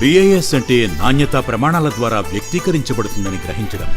BIS అంటే నాణ్యతా ప్రమాణాల ద్వారా వ్యక్తీకరించబడుతుందని గ్రహించడం.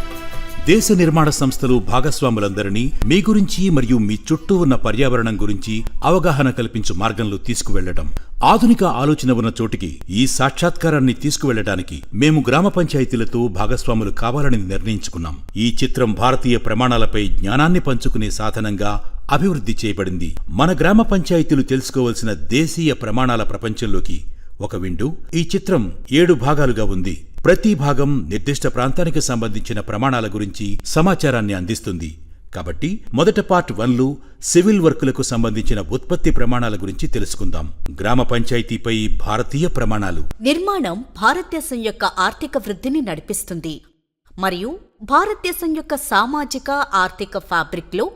దేశ నిర్మాణ సంస్థలు భాగస్వాములందరినీ మీ గురించి మరియు మీ చుట్టూ ఉన్న పర్యావరణం గురించి అవగాహన కల్పించు మార్గంలో తీసుకువెళ్లడం. ఆధునిక ఆలోచన ఉన్న చోటికి ఈ సాక్షాత్కారాన్ని తీసుకువెళ్లడానికి మేము గ్రామ పంచాయతీలతో భాగస్వాములు కావాలని నిర్ణయించుకున్నాం. ఈ చిత్రం భారతీయ ప్రమాణాలపై జ్ఞానాన్ని పంచుకునే సాధనంగా అభివృద్ధి చేయబడింది. మన గ్రామ పంచాయతీలు తెలుసుకోవలసిన దేశీయ ప్రమాణాల ప్రపంచంలోకి ఒక విండో. ఈ చిత్రం 7 భాగాలుగా ఉంది. ప్రతి భాగం నిర్దిష్ట ప్రాంతానికి సంబంధించిన ప్రమాణాల గురించి సమాచారాన్ని అందిస్తుంది. కాబట్టి మొదట పార్ట్ 1లో సివిల్ వర్కులకు సంబంధించిన ఉత్పత్తి ప్రమాణాల గురించి తెలుసుకుందాం. గ్రామ పంచాయతీపై భారతీయ ప్రమాణాలు. నిర్మాణం భారతదేశం యొక్క ఆర్థిక వృద్ధిని నడిపిస్తుంది మరియు భారతదేశం యొక్క సామాజిక ఆర్థిక ఫ్యాబ్రిక్లో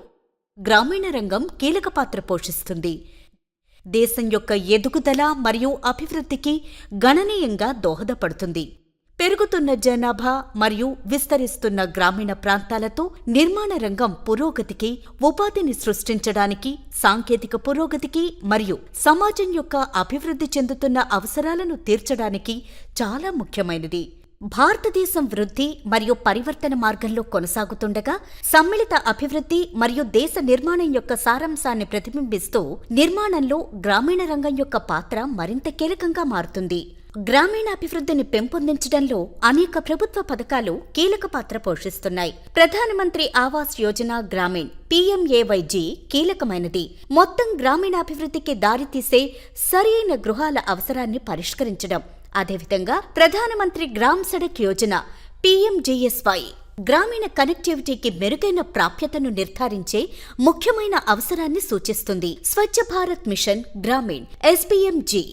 గ్రామీణ రంగం కీలక పాత్ర పోషిస్తుంది. దేశం యొక్క ఎదుగుదల మరియు అభివృద్ధికి గణనీయంగా దోహదపడుతుంది. పెరుగుతున్న జనాభా మరియు విస్తరిస్తున్న గ్రామీణ ప్రాంతాలతో నిర్మాణ రంగం పురోగతికి, ఉపాధిని సృష్టించడానికి, సాంకేతిక పురోగతికి మరియు సమాజం యొక్క అభివృద్ధి చెందుతున్న అవసరాలను తీర్చడానికి చాలా ముఖ్యమైనది. భారతదేశం వృద్ధి మరియు పరివర్తన మార్గంలో కొనసాగుతుండగా సమ్మిళిత అభివృద్ధి మరియు దేశ నిర్మాణం యొక్క సారాంశాన్ని ప్రతిబింబిస్తూ నిర్మాణంలో గ్రామీణ రంగం యొక్క పాత్ర మరింత కీలకంగా మారుతుంది. గ్రామీణాభివృద్ధిని పెంపొందించడంలో అనేక ప్రభుత్వ పథకాలు కీలక పాత్ర పోషిస్తున్నాయి. ప్రధానమంత్రి ఆవాస్ యోజన గ్రామీణ్ PMAYG కీలకమైనది. మొత్తం గ్రామీణాభివృద్ధికి దారితీసే సరైన గృహాల అవసరాన్ని పరిష్కరించడం. అదేవిధంగా ప్రధానమంత్రి గ్రామ్ సడక్ యోజన PMGSY గ్రామీణ కనెక్టివిటీకి మెరుగైన ప్రాప్యతను నిర్ధారించే ముఖ్యమైన అవసరాన్ని సూచిస్తుంది. స్వచ్ఛ భారత్ మిషన్ గ్రామీణ్ SBMG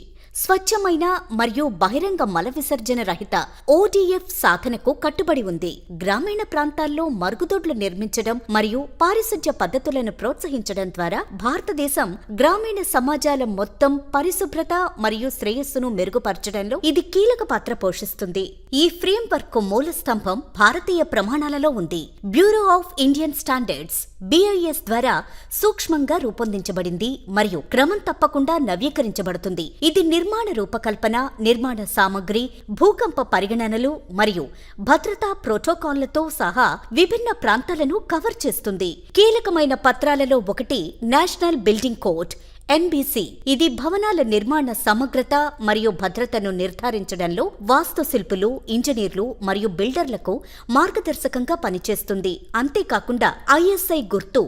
స్వచ్ఛమైన మరియు బహిరంగ మల విసర్జన రహిత ODF సాధనకు కట్టుబడి ఉంది. గ్రామీణ ప్రాంతాల్లో మరుగుదొడ్లు నిర్మించడం మరియు పారిశుధ్య పద్ధతులను ప్రోత్సహించడం ద్వారా భారతదేశం గ్రామీణ సమాజాల మొత్తం పరిశుభ్రత మరియు శ్రేయస్సును మెరుగుపరచడంలో ఇది కీలక పాత్ర పోషిస్తుంది. ఈ ఫ్రేమ్వర్క్ మూల స్తంభం భారతీయ ప్రమాణాలలో ఉంది. Bureau of Indian standards BIS ద్వారా సూక్ష్మంగా రూపొందించబడింది మరియు క్రమం తప్పకుండా నవీకరించబడుతుంది. ఇది నిర్మాణ రూపకల్పన, నిర్మాణ సామగ్రి, భూకంప పరిగణనలు మరియు భద్రతా ప్రోటోకాల్లతో సహా విభిన్న ప్రాంతాలను కవర్ చేస్తుంది. కీలకమైన పత్రాలలో ఒకటి నేషనల్ బిల్డింగ్ కోడ్ NBC. ఇది భవనాల నిర్మాణ సమగ్రత మరియు భద్రతను నిర్ధారించడంలో వాస్తుశిల్పులు, ఇంజనీర్లు మరియు బిల్డర్లకు మార్గదర్శకంగా పనిచేస్తుంది. అంతేకాకుండా ISI గుర్తు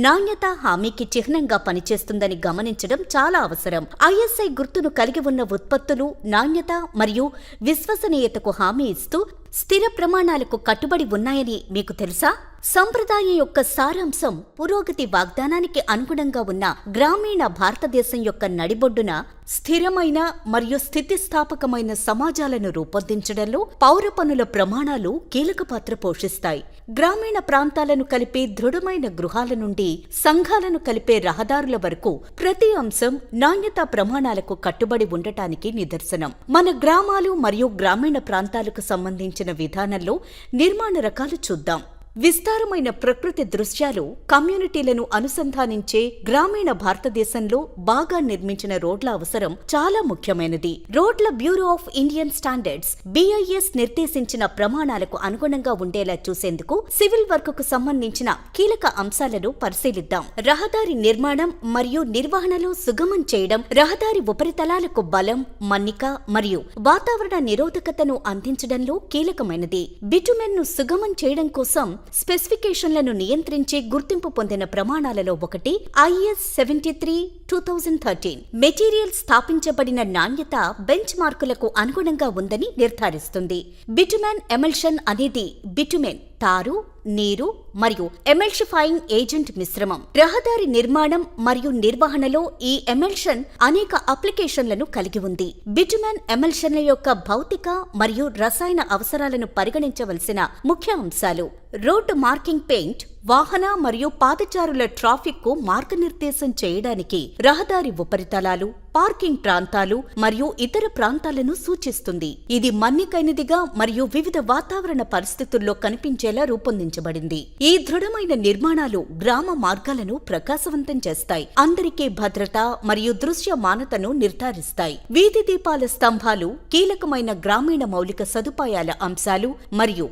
నాణ్యతా హామీకి చిహ్నంగా పనిచేస్తుందని గమనించడం చాలా అవసరం. ISI గుర్తును కలిగి ఉన్న ఉత్పత్తులు నాణ్యత మరియు విశ్వసనీయతకు హామీ ఇస్తూ స్థిర ప్రమాణాలకు కట్టుబడి ఉన్నాయని మీకు తెలుసా? సంప్రదాయం యొక్క సారాంశం పురోగతి వాగ్దానానికి అనుగుణంగా ఉన్న గ్రామీణ భారతదేశం యొక్క నడిబొడ్డున స్థిరమైన మరియు స్థితిస్థాపకమైన సమాజాలను రూపొందించడంలో పౌర పనుల ప్రమాణాలు కీలక పాత్ర పోషిస్తాయి. గ్రామీణ ప్రాంతాలను కలిపే దృఢమైన గృహాల నుండి సంఘాలను కలిపే రహదారుల వరకు ప్రతి అంశం నాణ్యతా ప్రమాణాలకు కట్టుబడి ఉండటానికి నిదర్శనం. మన గ్రామాలు మరియు గ్రామీణ ప్రాంతాలకు సంబంధించిన విధానంలో నిర్మాణ రకాలు చూద్దాం. విస్తారమైన ప్రకృతి దృశ్యాలు కమ్యూనిటీలను అనుసంధానించే గ్రామీణ భారతదేశంలో బాగా నిర్మించిన రోడ్ల అవసరం చాలా ముఖ్యమైనది. రోడ్ల bureau of Indian standards BIS నిర్దేశించిన ప్రమాణాలకు అనుగుణంగా ఉండేలా చూసేందుకు సివిల్ వర్కుకు సంబంధించిన కీలక అంశాలను పరిశీలిద్దాం. రహదారి నిర్మాణం మరియు నిర్వహణలో సుగమం చేయడం, రహదారి ఉపరితలాలకు బలం, మన్నిక మరియు వాతావరణ నిరోధకతను అందించడంలో కీలకమైనది. బిటుమెన్ ను సుగమం చేయడం కోసం స్పెసిఫికేషన్లను నియంత్రించే గుర్తింపు పొందిన ప్రమాణాలలో ఒకటి IS 73/2013. మెటీరియల్ స్థాపించబడిన నాణ్యత బెంచ్ మార్కులకు అనుగుణంగా ఉందని నిర్ధారిస్తుంది. బిటుమెన్ ఎమల్షన్ అనేది బిటుమెన్, తారు, నీరు మరియు ఎమల్షిఫైయింగ్ ఏజెంట్ మిశ్రమం. రహదారి నిర్మాణం మరియు నిర్వహణలో ఈ ఎమల్షన్ అనేక అప్లికేషన్లను కలిగి ఉంది. బిటుమెన్ ఎమల్షన్ల యొక్క భౌతిక మరియు రసాయన అవసరాలను పరిగణించవలసిన ముఖ్య అంశాలు: రోడ్డు మార్కింగ్ పెయింట్, వాహన మరియు పాదచారుల ట్రాఫిక్కు మార్గనిర్దేశం చేయడానికి రహదారి ఉపరితలాలు, పార్కింగ్ ప్రాంతాలు మరియు ఇతర ప్రాంతాలను సూచిస్తుంది. ఇది మన్నికైనదిగా మరియు వివిధ వాతావరణ పరిస్థితుల్లో కనిపించేలా రూపొందించబడింది. ఈ దృఢమైన నిర్మాణాలు గ్రామ మార్గాలను ప్రకాశవంతం చేస్తాయి, అందరికీ భద్రత మరియు దృశ్యమానతను నిర్ధారిస్తాయి. వీధి దీపాల స్తంభాలు కీలకమైన గ్రామీణ మౌలిక సదుపాయాల అంశాలు మరియు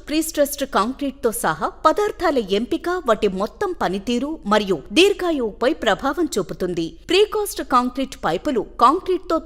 ప్రీస్ట్రెస్డ్ కాంక్రీట్ తో సహా పదార్థాల ఎంపిక వాటి మొత్తం పనితీరు మరియు దీర్ఘాయువుపై ప్రభావం చూపుతుంది. ప్రీకాస్ట్ కాంక్రీట్ పైపులు కాంక్రీట్ తో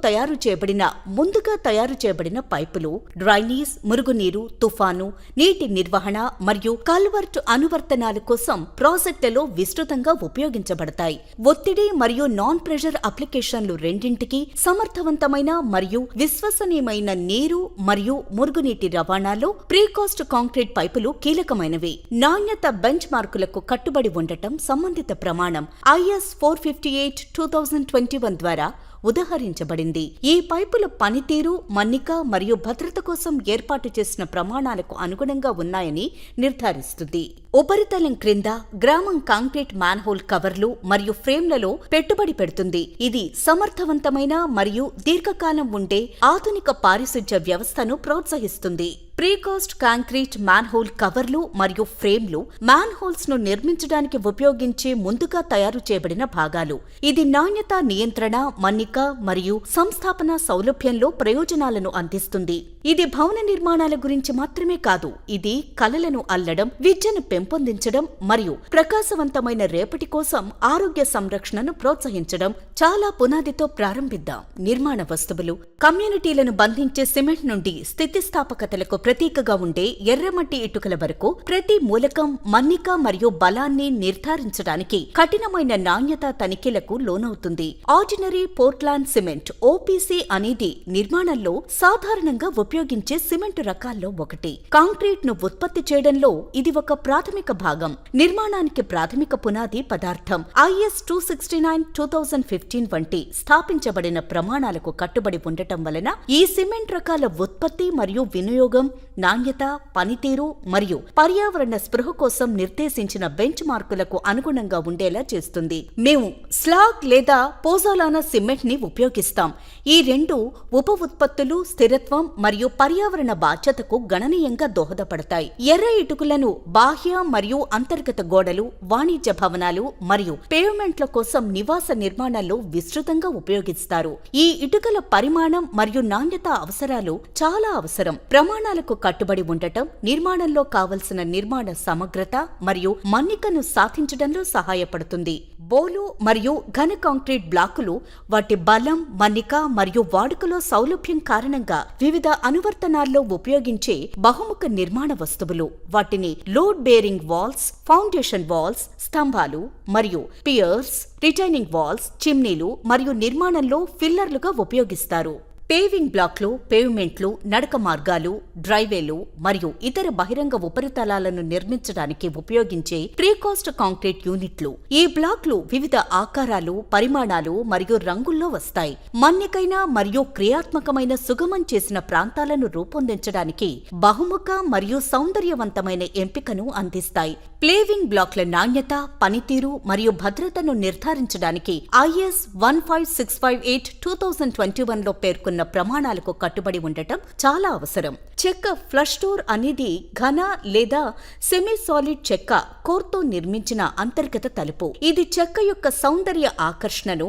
ముందుగా తయారు చేయబడిన పైపులు డ్రైనేజ్, మురుగునీరు, తుఫాను, నీటి నిర్వహణ మరియు కల్వర్ట్ అనువర్తనాల కోసం ప్రాజెక్టులలో విస్తృతంగా ఉపయోగించబడతాయి. ఒత్తిడి మరియు నాన్ ప్రెషర్ అప్లికేషన్లు రెండింటికి సమర్థవంతమైన మరియు విశ్వసనీయమైన నీరు మరియు మురుగునీటి రవాణాలో ప్రీకాస్ట్ కాంక్రీట్ పైపులు కీలకమైనవి. నాణ్యత బెంచ్ మార్కులకు కట్టుబడి ఉండటం సంబంధిత ప్రమాణం IS 458/2021 ద్వారా ఉదహరించబడింది. ఈ పైపుల పనితీరు, మన్నిక మరియు భద్రత కోసం ఏర్పాటు చేసిన ప్రమాణాలకు అనుగుణంగా ఉన్నాయని నిర్ధారిస్తుంది. ఉపరితలం క్రింద గ్రామం కాంక్రీట్ మ్యాన్హోల్ కవర్లు మరియు ఫ్రేమ్లలో పెట్టుబడి పెడుతుంది. ఇది సమర్థవంతమైన మరియు దీర్ఘకాలం ఉండే ఆధునిక పారిశుధ్య వ్యవస్థను ప్రోత్సహిస్తుంది. ప్రీకాస్ట్ కాంక్రీట్ మ్యాన్హోల్ కవర్లు మరియు ఫ్రేమ్లు మ్యాన్హోల్స్ ను నిర్మించడానికి ఉపయోగించే ముందుగా తయారు చేయబడిన భాగాలు. ఇది నాణ్యత నియంత్రణ, మన్నిక మరియు సంస్థాపన సౌలభ్యంలో ప్రయోజనాలను అందిస్తుంది. ఇది భవన నిర్మాణాల గురించి మాత్రమే కాదు, ఇది కలలను అల్లడం, విద్యను పెంపొందించడం మరియు ప్రకాశవంతమైన రేపటి కోసం ఆరోగ్య సంరక్షణను ప్రోత్సహించడం. చాలా పునాదితో ప్రారంభిద్దాం. నిర్మాణ వస్తువులు కమ్యూనిటీలను బంధించే సిమెంట్ నుండి స్థితిస్థాపకతలకు ప్రతీకగా ఉండే ఎర్రమట్టి ఇటుకల వరకు ప్రతి మూలకం మన్నిక మరియు బలాన్ని నిర్ధారించడానికి కఠినమైన నాణ్యతా తనిఖీలకు లోనవుతుంది. ఆర్డినరీ పోర్ట్లాండ్ సిమెంట్ OPC అనేది నిర్మాణంలో సాధారణంగా ఉపయోగించే సిమెంట్ రకాల్లో ఒకటి. కాంక్రీట్ ను ఉత్పత్తి చేయడంలో ఇది ఒక ప్రాథమిక భాగం. నిర్మాణానికి ప్రాథమిక పునాది పదార్థం IS 269/2015 వంటి స్థాపించబడిన ప్రమాణాలకు కట్టుబడి ఉండటం వలన ఈ సిమెంట్ రకాల ఉత్పత్తి మరియు వినియోగం నాణ్యత, పనితీరు మరియు పర్యావరణ స్పృహ కోసం నిర్దేశించిన బెంచ్ మార్కులకు అనుగుణంగా ఉండేలా చేస్తుంది. మేము స్లాగ్ లేదా పోజోలానా సిమెంట్ ని ఉపయోగిస్తాం. ఈ రెండు ఉప ఉత్పత్తులు స్థిరత్వం మరియు పర్యావరణ బాధ్యతకు గణనీయంగా దోహదపడతాయి. ఎర్ర ఇటుకలను బాహ్య మరియు అంతర్గత గోడలు, వాణిజ్య భవనాలు మరియు పేవ్మెంట్ల కోసం నివాస నిర్మాణాల్లో విస్తృతంగా ఉపయోగిస్తారు. ఈ ఇటుకల పరిమాణం మరియు నాణ్యత అవసరాలు చాలా అవసరం. ప్రమాణాలకు కట్టుబడి ఉండటం నిర్మాణంలో కావలసిన నిర్మాణ సమగ్రత మరియు మన్నికను సాధించడంలో సహాయపడుతుంది. బోలు మరియు ఘన కాంక్రీట్ బ్లాకులు వాటి బలం, మన్నిక మరియు వాడుకలో సౌలభ్యం కారణంగా వివిధ అనువర్తనాల్లో ఉపయోగించే బహుముఖ నిర్మాణ వస్తువులు. వాటిని load bearing walls, foundation walls, స్తంభాలు మరియు పియర్స్, రిటైనింగ్ వాల్స్, చిమ్నీలు మరియు నిర్మాణంలో ఫిల్లర్లుగా ఉపయోగిస్తారు. పేవింగ్ బ్లాక్లు, పేవ్మెంట్లు, నడక మార్గాలు, డ్రైవేలు మరియు ఇతర బహిరంగ ఉపరితలాలను నిర్మించడానికి ఉపయోగించే ప్రీకాస్ట్ కాంక్రీట్ యూనిట్లు. ఈ బ్లాక్లు వివిధ ఆకారాలు, పరిమాణాలు మరియు రంగుల్లో వస్తాయి. మన్నికైన మరియు క్రియాత్మకమైన సుగమం చేసిన ప్రాంతాలను రూపొందించడానికి బహుముఖ మరియు సౌందర్యవంతమైన ఎంపికను అందిస్తాయి. ప్లేవింగ్ బ్లాక్ల నాణ్యత, పనితీరు మరియు భద్రతను నిర్ధారించడానికి IS 15658/2021 పేర్కొన్న ప్రమాణాలకు కట్టుబడి ఉండటం చాలా అవసరం. చెక్క ఫ్లష్ డోర్ అనేది ఘన లేదా సెమీ సాలిడ్ చెక్క కోర్తో నిర్మించిన అంతర్గత తలుపు. ఇది చెక్క యొక్క సౌందర్య ఆకర్షణను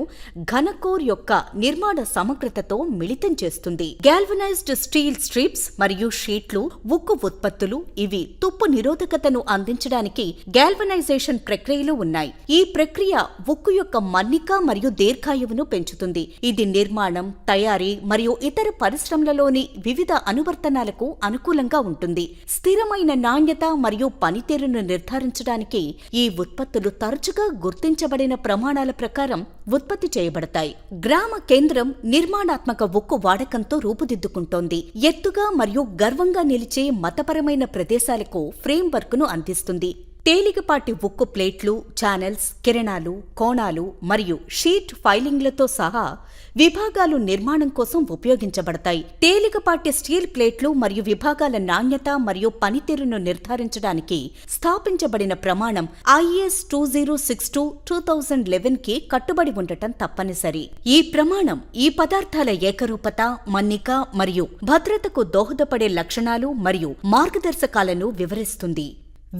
ఘన కోర్ యొక్క నిర్మాణ సమగ్రతతో మిళితం చేస్తుంది. గాల్వనైజ్డ్ స్టీల్ స్ట్రిప్స్ మరియు షీట్లు ఉక్కు ఉత్పత్తులు. ఇవి తుప్పు నిరోధకతను అందించడానికి గాల్వనైజేషన్ ప్రక్రియలో ఉన్నాయి. ఈ ప్రక్రియ ఉక్కు యొక్క మన్నిక మరియు దీర్ఘాయువును పెంచుతుంది. ఇది నిర్మాణం, తయారీ మరియు ఇతర పరిశ్రమలలోని వివిధ అనువర్తనాలకు అనుకూలంగా ఉంటుంది. స్థిరమైన నాణ్యత మరియు పనితీరును నిర్ధారించడానికి ఈ ఉత్పత్తులు తరచుగా గుర్తించబడిన ప్రమాణాల ప్రకారం ఉత్పత్తి చేయబడతాయి. గ్రామ కేంద్రం నిర్మాణాత్మక ఉక్కు వాడకంతో రూపుదిద్దుకుంటోంది. ఎత్తుగా మరియు గర్వంగా నిలిచే మతపరమైన ప్రదేశాలకు ఫ్రేమ్వర్క్ ను అందిస్తుంది. తేలికపాటి ఉక్కు ప్లేట్లు, ఛానల్స్, కిరణాలు, కోణాలు మరియు షీట్ ఫైలింగ్లతో సహా విభాగాలు నిర్మాణం కోసం ఉపయోగించబడతాయి. తేలికపాటి స్టీల్ ప్లేట్లు మరియు విభాగాల నాణ్యత మరియు పనితీరును నిర్ధారించడానికి స్థాపించబడిన ప్రమాణం IS 2062-2011కి కట్టుబడి ఉండటం తప్పనిసరి. ఈ ప్రమాణం ఈ పదార్థాల ఏకరూపత, మన్నిక మరియు భద్రతకు దోహదపడే లక్షణాలు మరియు మార్గదర్శకాలను వివరిస్తుంది.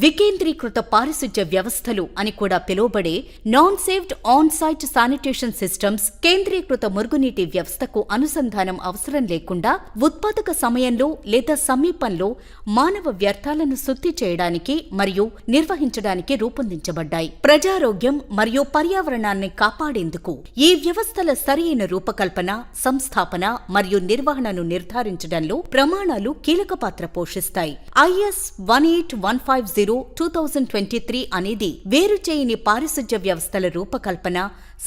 వికేంద్రీకృత పారిశుధ్య వ్యవస్థలు అని కూడా పిలువబడే non sewered on site sanitation systems కేంద్రీకృత మురుగునీటి వ్యవస్థకు అనుసంధానం అవసరం లేకుండా ఉత్పాదక సమయంలో లేదా సమీపంలో మానవ వ్యర్థాలను శుద్ధి చేయడానికి మరియు నిర్వహించడానికి రూపొందించబడ్డాయి. ప్రజారోగ్యం మరియు పర్యావరణాన్ని కాపాడేందుకు ఈ వ్యవస్థల సరైన రూపకల్పన, సంస్థాపన మరియు నిర్వహణను నిర్ధారించడంలో ప్రమాణాలు కీలక పాత్ర పోషిస్తాయి. IS 18150-2023 అనేది వేరుచేయని పారిశుధ్య వ్యవస్థల రూపకల్పన,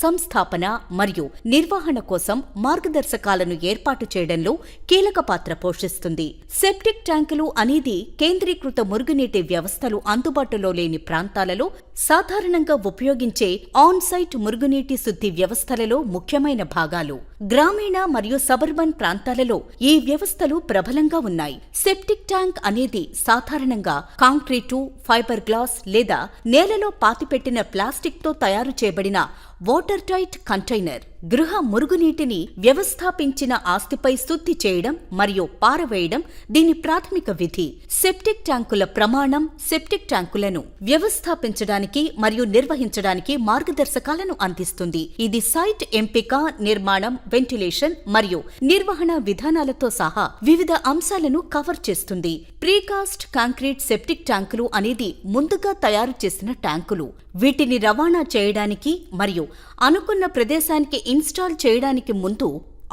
సంస్థాపన మరియు నిర్వహణ కోసం మార్గదర్శకాలను ఏర్పాటు చేయడంలో కీలక పాత్ర పోషిస్తుంది. సెప్టిక్ ట్యాంకులు అనేది కేంద్రీకృత మురుగునీటి వ్యవస్థలు అందుబాటులో లేని ప్రాంతాలలో సాధారణంగా ఉపయోగించే ఆన్-సైట్ మురుగునీటి శుద్ధి వ్యవస్థలలో ముఖ్యమైన భాగాలు. గ్రామీణ మరియు సబర్బన్ ప్రాంతాలలో ఈ వ్యవస్థలు ప్రబలంగా ఉన్నాయి. సెప్టిక్ ట్యాంక్ అనేది సాధారణంగా కాంక్రీటు, ఫైబర్ గ్లాస్ లేదా నేలలో పాతిపెట్టిన ప్లాస్టిక్తో తయారు చేయబడిన వాటర్ టైట్ కంటైనర్. గృహ మురుగునీటిని వ్యవస్థాపించిన ఆస్తిపై శుద్ధి చేయడం మరియు పారవేయడం దీని ప్రాథమిక విధి. సెప్టిక్ ట్యాంకుల ప్రమాణం సెప్టిక్ ట్యాంకులను వ్యవస్థాపించడానికి మరియు నిర్వహించడానికి మార్గదర్శకాలను అందిస్తుంది. ఇది సైట్ ఎంపిక, నిర్మాణం, వెంటిలేషన్ మరియు నిర్వహణ విధానాలతో సహా వివిధ అంశాలను కవర్ చేస్తుంది. ప్రీకాస్ట్ కాంక్రీట్ సెప్టిక్ ట్యాంకులు అనేది ముందుగా తయారు చేసిన ట్యాంకులు. వీటిని రవాణా చేయడానికి మరియు అనుకున్న ప్రదేశానికి ఇన్స్టాల్ చేయడానికి ముందు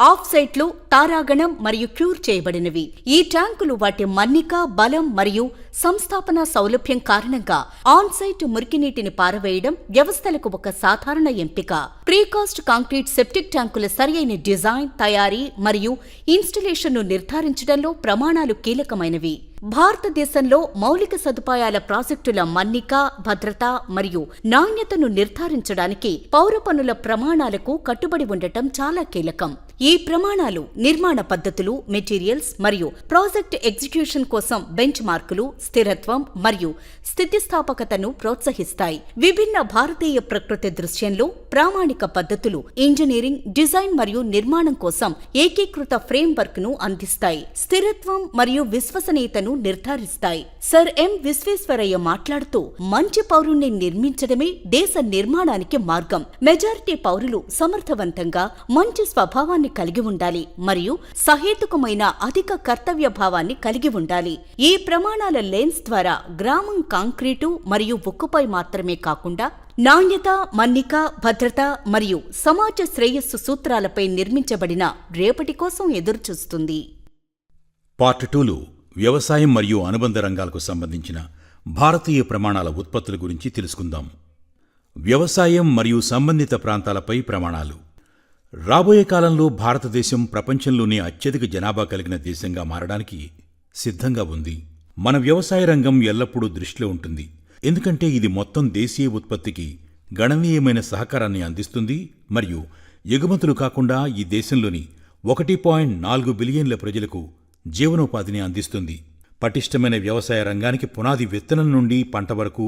ఆఫ్ సైట్లో తారాగణం మరియు క్యూర్ చేయబడినవి. ఈ ట్యాంకులు వాటి మన్నిక, బలం మరియు సంస్థాపన సౌలభ్యం కారణంగా ఆన్ సైట్ మురికినీటిని పారవేయడం వ్యవస్థలకు ఒక సాధారణ ఎంపిక. ప్రీకాస్ట్ కాంక్రీట్ సెప్టిక్ ట్యాంకుల సరియైన డిజైన్, తయారీ మరియు ఇన్స్టలేషన్ను నిర్ధారించడంలో ప్రమాణాలు కీలకమైనవి. భారతదేశంలో మౌలిక సదుపాయాల ప్రాజెక్టుల మన్నిక, భద్రత మరియు నాణ్యతను నిర్ధారించడానికి పౌర పన్నుల ప్రమాణాలకు కట్టుబడి ఉండటం చాలా కీలకం. ఈ ప్రమాణాలు నిర్మాణ పద్ధతులు, మెటీరియల్స్ మరియు ప్రాజెక్ట్ ఎగ్జిక్యూషన్ కోసం బెంచ్ మార్కులు, స్థిరత్వం మరియు స్థితిస్థాపకతను ప్రోత్సహిస్తాయి. విభిన్న భారతీయ ప్రకృతి దృశ్యంలో ప్రామాణిక పద్ధతులు ఇంజనీరింగ్, డిజైన్ మరియు నిర్మాణం కోసం ఏకీకృత ఫ్రేమ్వర్క్ ను అందిస్తాయి. స్థిరత్వం మరియు విశ్వసనీయతను నిర్ధారిస్తాయి. సర్ ఎం విశ్వేశ్వరయ్య మాట్లాడుతూ, మంచి పౌరుణ్ణి నిర్మించడమే దేశ నిర్మాణానికి మార్గం. మెజారిటీ పౌరులు సమర్థవంతంగా మంచి స్వభావాన్ని కలిగి ఉండాలి మరియు సహేతుకమైన అధిక కర్తవ్య భావాన్ని కలిగి ఉండాలి. ఈ ప్రమాణాల లెన్స్ ద్వారా గ్రామం కాంక్రీటు మరియు ఉక్కుపై మాత్రమే కాకుండా నాణ్యత, మన్నిక, భద్రత మరియు సమాజ శ్రేయస్సు సూత్రాలపై నిర్మించబడిన రేపటి కోసం ఎదురుచూస్తుంది. పార్ట్ 2లో వ్యవసాయం మరియు అనుబంధ రంగాలకు సంబంధించిన భారతీయ ప్రమాణాల ఉత్పత్తుల గురించి తెలుసుకుందాం. వ్యవసాయం మరియు సంబంధిత ప్రాంతాలపై ప్రమాణాలు. రాబోయే కాలంలో భారతదేశం ప్రపంచంలోనే అత్యధిక జనాభా కలిగిన దేశంగా మారడానికి సిద్ధంగా ఉంది. మన వ్యవసాయ రంగం ఎల్లప్పుడూ దృష్టిలో ఉంటుంది, ఎందుకంటే ఇది మొత్తం దేశీయ ఉత్పత్తికి గణనీయమైన సహకారాన్ని అందిస్తుంది మరియు ఎగుమతులు కాకుండా ఈ దేశంలోని 1.4 బిలియన్ల ప్రజలకు జీవనోపాధిని అందిస్తుంది. పటిష్టమైన వ్యవసాయ రంగానికి పునాది విత్తనం నుండి పంట వరకు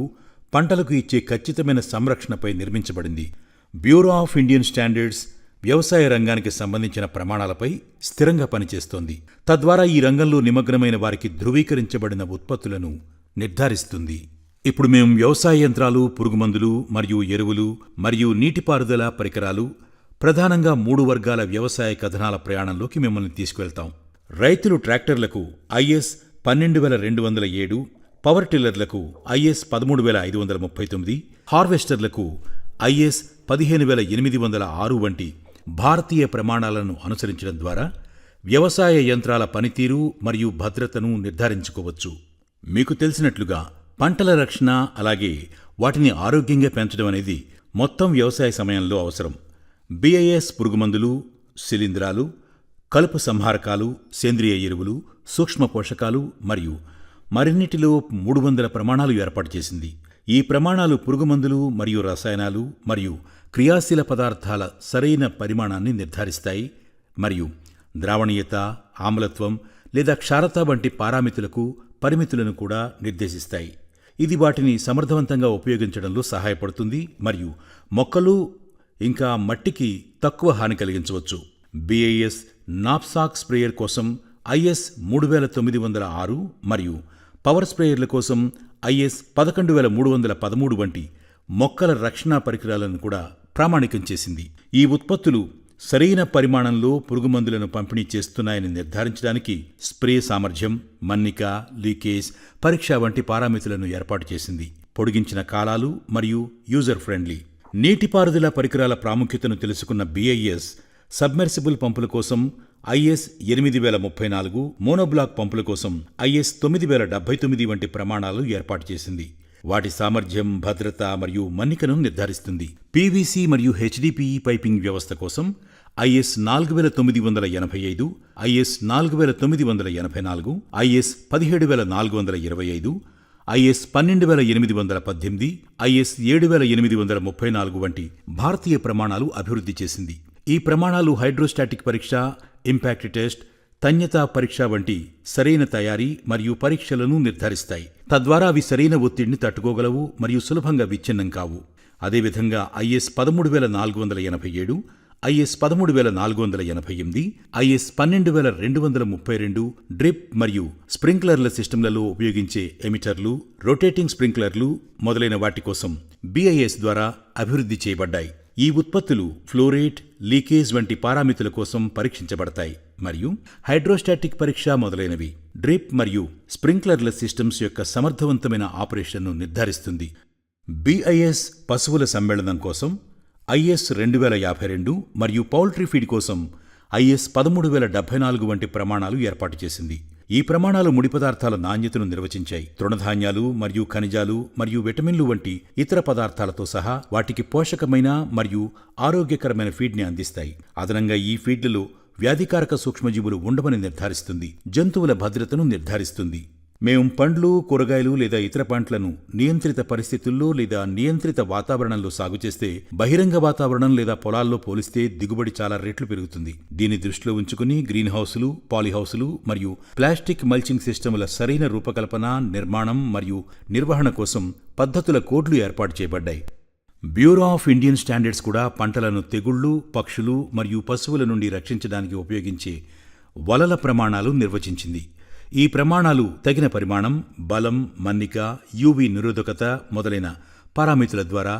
పంటలకు ఇచ్చే ఖచ్చితమైన సంరక్షణపై నిర్మించబడింది. బ్యూరో ఆఫ్ ఇండియన్ స్టాండర్డ్స్ వ్యవసాయ రంగానికి సంబంధించిన ప్రమాణాలపై స్థిరంగా పనిచేస్తోంది. తద్వారా ఈ రంగంలో నిమగ్నమైన వారికి ధృవీకరించబడిన ఉత్పత్తులను నిర్ధారిస్తుంది. ఇప్పుడు మేము వ్యవసాయ యంత్రాలు, పురుగుమందులు మరియు ఎరువులు మరియు నీటిపారుదల పరికరాలు, ప్రధానంగా 3 వర్గాల వ్యవసాయ కథనాల ప్రయాణంలోకి మిమ్మల్ని తీసుకువెళ్తాం. రైతులు ట్రాక్టర్లకు IS 12207, పవర్ టిల్లర్లకు IS 13539, హార్వెస్టర్లకు IS 15806 వంటి భారతీయ ప్రమాణాలను అనుసరించడం ద్వారా వ్యవసాయ యంత్రాల పనితీరు మరియు భద్రతను నిర్ధారించుకోవచ్చు. మీకు తెలిసినట్లుగా పంటల రక్షణ, అలాగే వాటిని ఆరోగ్యంగా పెంచడం అనేది మొత్తం వ్యవసాయ సమయంలో అవసరం. BIS పురుగుమందులు, శిలీంధ్రాలు, కలుపు సంహారకాలు, సేంద్రియ ఎరువులు, సూక్ష్మ పోషకాలు మరియు మరిన్నిటిలో 300 ప్రమాణాలు ఏర్పాటు చేసింది. ఈ ప్రమాణాలు పురుగుమందులు మరియు రసాయనాలు మరియు క్రియాశీల పదార్థాల సరైన పరిమాణాన్ని నిర్ధారిస్తాయి మరియు ద్రావణీయత, ఆమ్లత్వం లేదా క్షారత వంటి పారామితులకు పరిమితులను కూడా నిర్దేశిస్తాయి. ఇది వాటిని సమర్థవంతంగా ఉపయోగించడంలో సహాయపడుతుంది మరియు మొక్కలు ఇంకా మట్టికి తక్కువ హాని కలిగించవచ్చు. BIS నాప్సాక్ స్ప్రేయర్ కోసం IS 3906 మరియు పవర్ స్ప్రేయర్ల కోసం IS 11313 వంటి మొక్కల రక్షణ పరికరాలను కూడా ప్రామాణికం చేసింది. ఈ ఉత్పత్తులు సరైన పరిమాణంలో పురుగుమందులను పంపిణీ చేస్తున్నాయని నిర్ధారించడానికి స్ప్రే సామర్థ్యం, మన్నిక, లీకేజ్ పరీక్ష వంటి పారామితులను ఏర్పాటు చేసింది. పొడిగించిన కాలాలు మరియు యూజర్ ఫ్రెండ్లీ నీటిపారుదల పరికరాల ప్రాముఖ్యతను తెలుసుకున్న BIS సబ్మెర్సిబుల్ పంపుల కోసం IS 8034, మోనోబ్లాక్ పంపుల కోసం IS 9079 వంటి ప్రమాణాలు ఏర్పాటు చేసింది. వాటి సామర్థ్యం, భద్రత మరియు మన్నికను నిర్ధారిస్తుంది. PVC మరియు HDPE పైపింగ్ వ్యవస్థ కోసం IS 4985, IS 4984, IS 17425, IS 12818, IS 7834 వంటి భారతీయ ప్రమాణాలు అభివృద్ధి చేసింది. ఈ ప్రమాణాలు హైడ్రోస్టాటిక్ పరీక్ష, ఇంపాక్ట్ టెస్ట్, తన్యతా పరీక్ష వంటి సరైన తయారీ మరియు పరీక్షలను నిర్ధారిస్తాయి. తద్వారా అవి సరైన ఒత్తిడిని తట్టుకోగలవు మరియు సులభంగా విచ్ఛిన్నం కావు. అదేవిధంగా IS 13487, IS 13488, IS 12232 డ్రిప్ మరియు స్ప్రింక్లర్ల సిస్టంలలో ఉపయోగించే ఎమిటర్లు, రొటేటింగ్ స్ప్రింక్లర్లు మొదలైన వాటి కోసం BIS ద్వారా అభివృద్ధి చేయబడ్డాయి. ఈ ఉత్పత్తులు ఫ్లోరేట్, లీకేజ్ వంటి పారామితుల కోసం పరీక్షించబడతాయి మరియు హైడ్రోస్టాటిక్ పరీక్ష మొదలైనవి డ్రిప్ మరియు స్ప్రింక్లర్ల సిస్టమ్స్ యొక్క సమర్థవంతమైన ఆపరేషన్ను నిర్ధారిస్తుంది. BIS పశువుల సమ్మేళనం కోసం IS 2052 మరియు పౌల్ట్రీ ఫీడ్ కోసం IS 13074 వంటి ప్రమాణాలు ఏర్పాటు చేసింది. ఈ ప్రమాణాలు ముడి పదార్థాల నాణ్యతను నిర్వచించాయి. తృణధాన్యాలు మరియు ఖనిజాలు మరియు విటమిన్లు వంటి ఇతర పదార్థాలతో సహా వాటికి పోషకమైన మరియు ఆరోగ్యకరమైన ఫీడ్ని అందిస్తాయి. అదనంగా ఈ ఫీడ్లలో వ్యాధికారక సూక్ష్మజీవులు ఉండవని నిర్ధారిస్తుంది. జంతువుల భద్రతను నిర్ధారిస్తుంది. మేము పండ్లు, కూరగాయలు లేదా ఇతర పంటలను నియంత్రిత పరిస్థితుల్లో లేదా నియంత్రిత వాతావరణంలో సాగు చేస్తే బహిరంగ వాతావరణం లేదా పొలాల్లో పోలిస్తే దిగుబడి చాలా రెట్లు పెరుగుతుంది. దీన్ని దృష్టిలో ఉంచుకుని గ్రీన్ హౌసులు, పాలీహౌసులు మరియు ప్లాస్టిక్ మల్చింగ్ సిస్టముల సరైన రూపకల్పన, నిర్మాణం మరియు నిర్వహణ కోసం పద్ధతుల కోడ్లు ఏర్పాటు చేయబడ్డాయి. బ్యూరో ఆఫ్ ఇండియన్ స్టాండర్డ్స్ కూడా పంటలను తెగుళ్లు, పక్షులు మరియు పశువుల నుండి రక్షించడానికి ఉపయోగించే వలల ప్రమాణాలు నిర్వచించింది. ఈ ప్రమాణాలు తగిన పరిమాణం, బలం, మన్నిక, UV నిరోధకత మొదలైన పారామితుల ద్వారా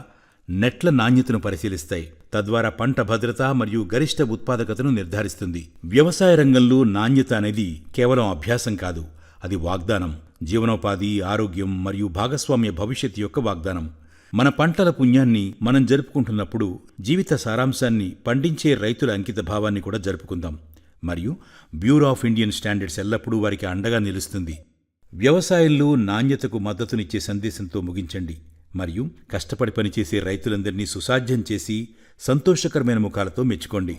నెట్ల నాణ్యతను పరిశీలిస్తాయి. తద్వారా పంట భద్రత మరియు గరిష్ట ఉత్పాదకతను నిర్ధారిస్తుంది. వ్యవసాయ రంగంలో నాణ్యత అనేది కేవలం అభ్యాసం కాదు, అది వాగ్దానం. జీవనోపాధి, ఆరోగ్యం మరియు భాగస్వామ్య భవిష్యత్తు యొక్క వాగ్దానం. మన పంటల పుణ్యాన్ని మనం జరుపుకుంటున్నప్పుడు జీవిత సారాంశాన్ని పండించే రైతుల అంకిత భావాన్ని కూడా జరుపుకుందాం. మరియు బ్యూరో ఆఫ్ ఇండియన్ స్టాండర్డ్స్ ఎల్లప్పుడూ వారికి అండగా నిలుస్తుంది. వ్యవసాయంలో నాణ్యతకు మద్దతునిచ్చే సందేశంతో ముగించండి మరియు కష్టపడి పనిచేసే రైతులందరినీ సుసాధ్యం చేసి సంతోషకరమైన ముఖాలతో మెచ్చుకోండి.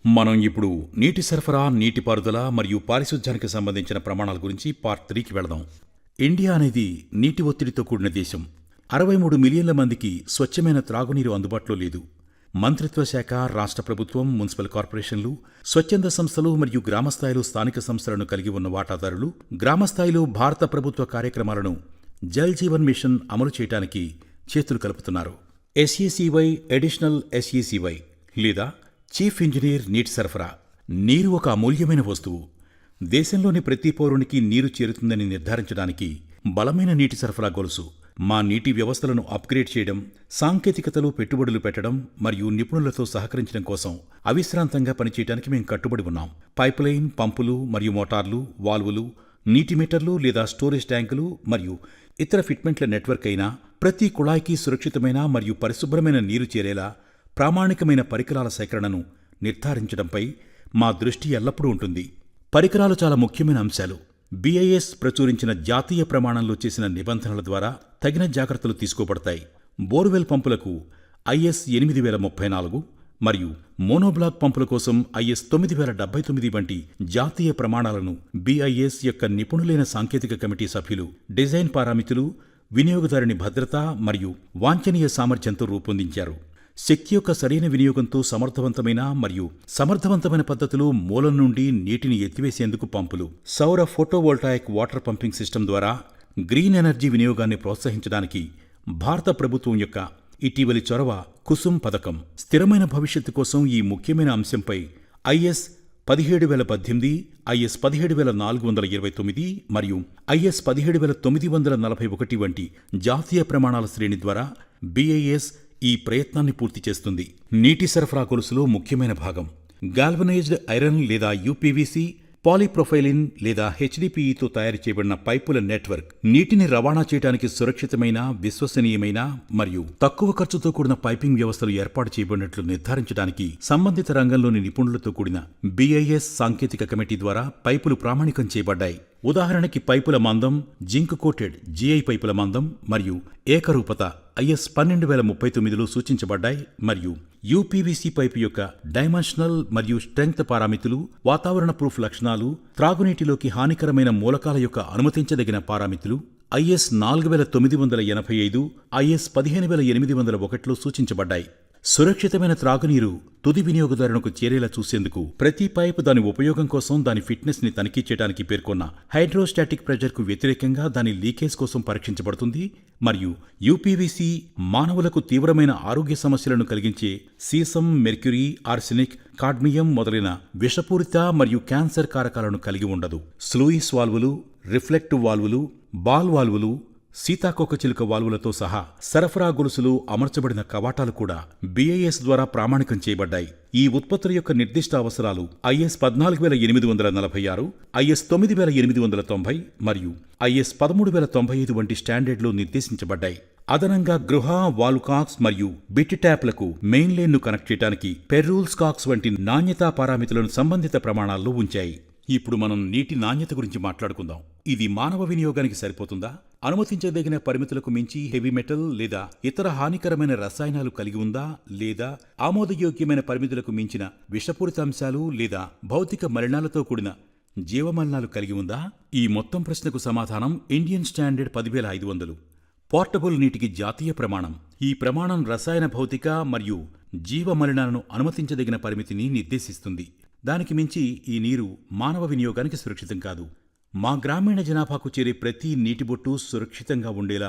మనం ఇప్పుడు నీటి సరఫరా, నీటిపారుదల మరియు పారిశుధ్యానికి సంబంధించిన ప్రమాణాల గురించి పార్ట్ 3కి వెళదాం. ఇండియా అనేది నీటి ఒత్తిడితో కూడిన దేశం. 63 మిలియన్ల మందికి స్వచ్ఛమైన త్రాగునీరు అందుబాటులో లేదు. మంత్రిత్వ శాఖ, రాష్ట్ర ప్రభుత్వం, మున్సిపల్ కార్పొరేషన్లు, స్వచ్ఛంద సంస్థలు మరియు గ్రామస్థాయిలో స్థానిక సంస్థలను కలిగి ఉన్న వాటాదారులు గ్రామస్థాయిలో భారత ప్రభుత్వ కార్యక్రమాలను జల్ జీవన్ మిషన్ అమలు చేయడానికి చేతులు కలుపుతున్నారు. SECY, అడిషనల్ SECY లేదా చీఫ్ ఇంజనీర్ నీటి సరఫరా. నీరు ఒక అమూల్యమైన వస్తువు. దేశంలోని ప్రతి పౌరునికి నీరు చేరుతుందని నిర్ధారించడానికి బలమైన నీటి సరఫరా గొలుసు. మా నీటి వ్యవస్థలను అప్గ్రేడ్ చేయడం, సాంకేతికతలో పెట్టుబడులు పెట్టడం మరియు నిపుణులతో సహకరించడం కోసం అవిశ్రాంతంగా పనిచేయడానికి మేము కట్టుబడి ఉన్నాం. పైప్లైన్, పంపులు మరియు మోటార్లు, వాల్వులు, నీటి మీటర్లు లేదా స్టోరేజ్ ట్యాంకులు మరియు ఇతర ఫిట్మెంట్ల నెట్వర్క్ అయినా ప్రతి కుళాయికి సురక్షితమైన మరియు పరిశుభ్రమైన నీరు చేరేలా ప్రామాణికమైన పరికరాల సేకరణను నిర్ధారించడంపై మా దృష్టి ఎల్లప్పుడూ ఉంటుంది. పరికరాలు చాలా ముఖ్యమైన అంశాలు. BIS ప్రచురించిన జాతీయ ప్రమాణంలో చేసిన నిబంధనల ద్వారా తగిన జాగ్రత్తలు తీసుకోబడతాయి. బోర్వెల్ పంపులకు IS 8034 మరియు మోనోబ్లాక్ పంపుల కోసం IS 9079 వంటి జాతీయ ప్రమాణాలను BIS యొక్క నిపుణులైన సాంకేతిక కమిటీ సభ్యులు డిజైన్ పారామితులు వినియోగదారుని భద్రత మరియు వాంఛనీయ సామర్థ్యంతో రూపొందించారు. శక్తి యొక్క సరైన వినియోగంతో సమర్థవంతమైన పద్ధతిలో మూలం నుండి నీటిని ఎత్తివేసేందుకు పంపులు, సౌర ఫోటోవోల్టాయిక్ వాటర్ పంపింగ్ సిస్టమ్ ద్వారా గ్రీన్ ఎనర్జీ వినియోగాన్ని ప్రోత్సహించడానికి భారత ప్రభుత్వం యొక్క ఇటీవలి చొరవ కుసుమ్ పథకం. స్థిరమైన భవిష్యత్తు కోసం ఈ ముఖ్యమైన అంశంపై IS 17018, IS 17429 మరియు IS 17941 వంటి జాతీయ ప్రమాణాల శ్రేణి ద్వారా BIS ఈ ప్రయత్నాన్ని పూర్తి చేస్తుంది. నీటి సరఫరా గొలుసులో ముఖ్యమైన భాగం గాల్వనైజ్డ్ ఐరన్ లేదా UPVC, పాలీప్రొఫైలిన్ లేదా HDPEతో తయారు చేయబడిన పైపుల నెట్వర్క్ నీటిని రవాణా చేయడానికి సురక్షితమైన, విశ్వసనీయమైన మరియు తక్కువ ఖర్చుతో కూడిన పైపింగ్ వ్యవస్థలు ఏర్పాటు చేయబడినట్లు నిర్ధారించడానికి సంబంధిత రంగంలోని నిపుణులతో కూడిన BIS సాంకేతిక కమిటీ ద్వారా పైపులు ప్రామాణికం చేయబడ్డాయి. ఉదాహరణకి పైపుల మందం జింక్ కోటెడ్ GI పైపుల మందం మరియు ఏకరూపత IS 12039లో సూచించబడ్డాయి మరియు UPVC పైపు యొక్క డైమెన్షనల్ మరియు స్ట్రెంగ్త్ పారామితులు, వాతావరణ ప్రూఫ్ లక్షణాలు, త్రాగునీటిలోకి హానికరమైన మూలకాల యొక్క అనుమతించదగిన పారామితులు IS 4985, IS 15801లో సూచించబడ్డాయి. సురక్షితమైన త్రాగునీరు తుది వినియోగదారునికి చేరేలా చూసేందుకు ప్రతి పైపు దాని ఉపయోగం కోసం దాని ఫిట్నెస్ ని తనిఖీ చేయడానికి పేర్కొన్న హైడ్రోస్టాటిక్ ప్రెజర్ కు వ్యతిరేకంగా దాని లీకేజ్ కోసం పరీక్షించబడుతుంది మరియు UPVC మానవులకు తీవ్రమైన ఆరోగ్య సమస్యలను కలిగించే సీసం, మెర్క్యూరీ, ఆర్సెనిక్, కాడ్మియం మొదలైన విషపూరిత మరియు క్యాన్సర్ కారకాలను కలిగి ఉండదు. స్లూయిస్ వాల్వులు, రిఫ్లెక్టివ్ వాల్వులు, బాల్ వాల్వులు, సీతాకోకచిలుక వాల్వులతో సహా సరఫరా గొలుసులు అమర్చబడిన కవాటాలు కూడా BIS ద్వారా ప్రామాణికం చేయబడ్డాయి. ఈ ఉత్పత్తుల యొక్క నిర్దిష్ట అవసరాలు IS 14846, IS 9890 మరియు IS 13095 వంటి స్టాండర్డ్లో నిర్దేశించబడ్డాయి. అదనంగా గృహ, వాల్వ్ కాక్స్ మరియు బిట్ ట్యాప్లకు మెయిన్ లైన్ను కనెక్ట్ చేయడానికి పెర్రూల్స్ కాక్స్ వంటి నాణ్యతా పారామితులను సంబంధిత ప్రమాణాల్లో ఉంచాయి. ఇప్పుడు మనం నీటి నాణ్యత గురించి మాట్లాడుకుందాం. ఇది మానవ వినియోగానికి సరిపోతుందా? అనుమతించదగిన పరిమితులకు మించి హెవీ మెటల్ లేదా ఇతర హానికరమైన రసాయనాలు కలిగి ఉందా? లేదా ఆమోదయోగ్యమైన పరిమితులకు మించిన విషపూరిత అంశాలు లేదా భౌతిక మలినాలతో కూడిన జీవమలినాలు కలిగి ఉందా? ఈ మొత్తం ప్రశ్నకు సమాధానం ఇండియన్ స్టాండర్డ్ 10500, పోర్టబుల్ నీటికి జాతీయ ప్రమాణం. ఈ ప్రమాణం రసాయన, భౌతిక మరియు జీవమలినాలను అనుమతించదగిన పరిమితిని నిర్దేశిస్తుంది. దానికి మించి ఈ నీరు మానవ వినియోగానికి సురక్షితం కాదు. మా గ్రామీణ జనాభాకు చేరే ప్రతి నీటి బొట్టు సురక్షితంగా ఉండేలా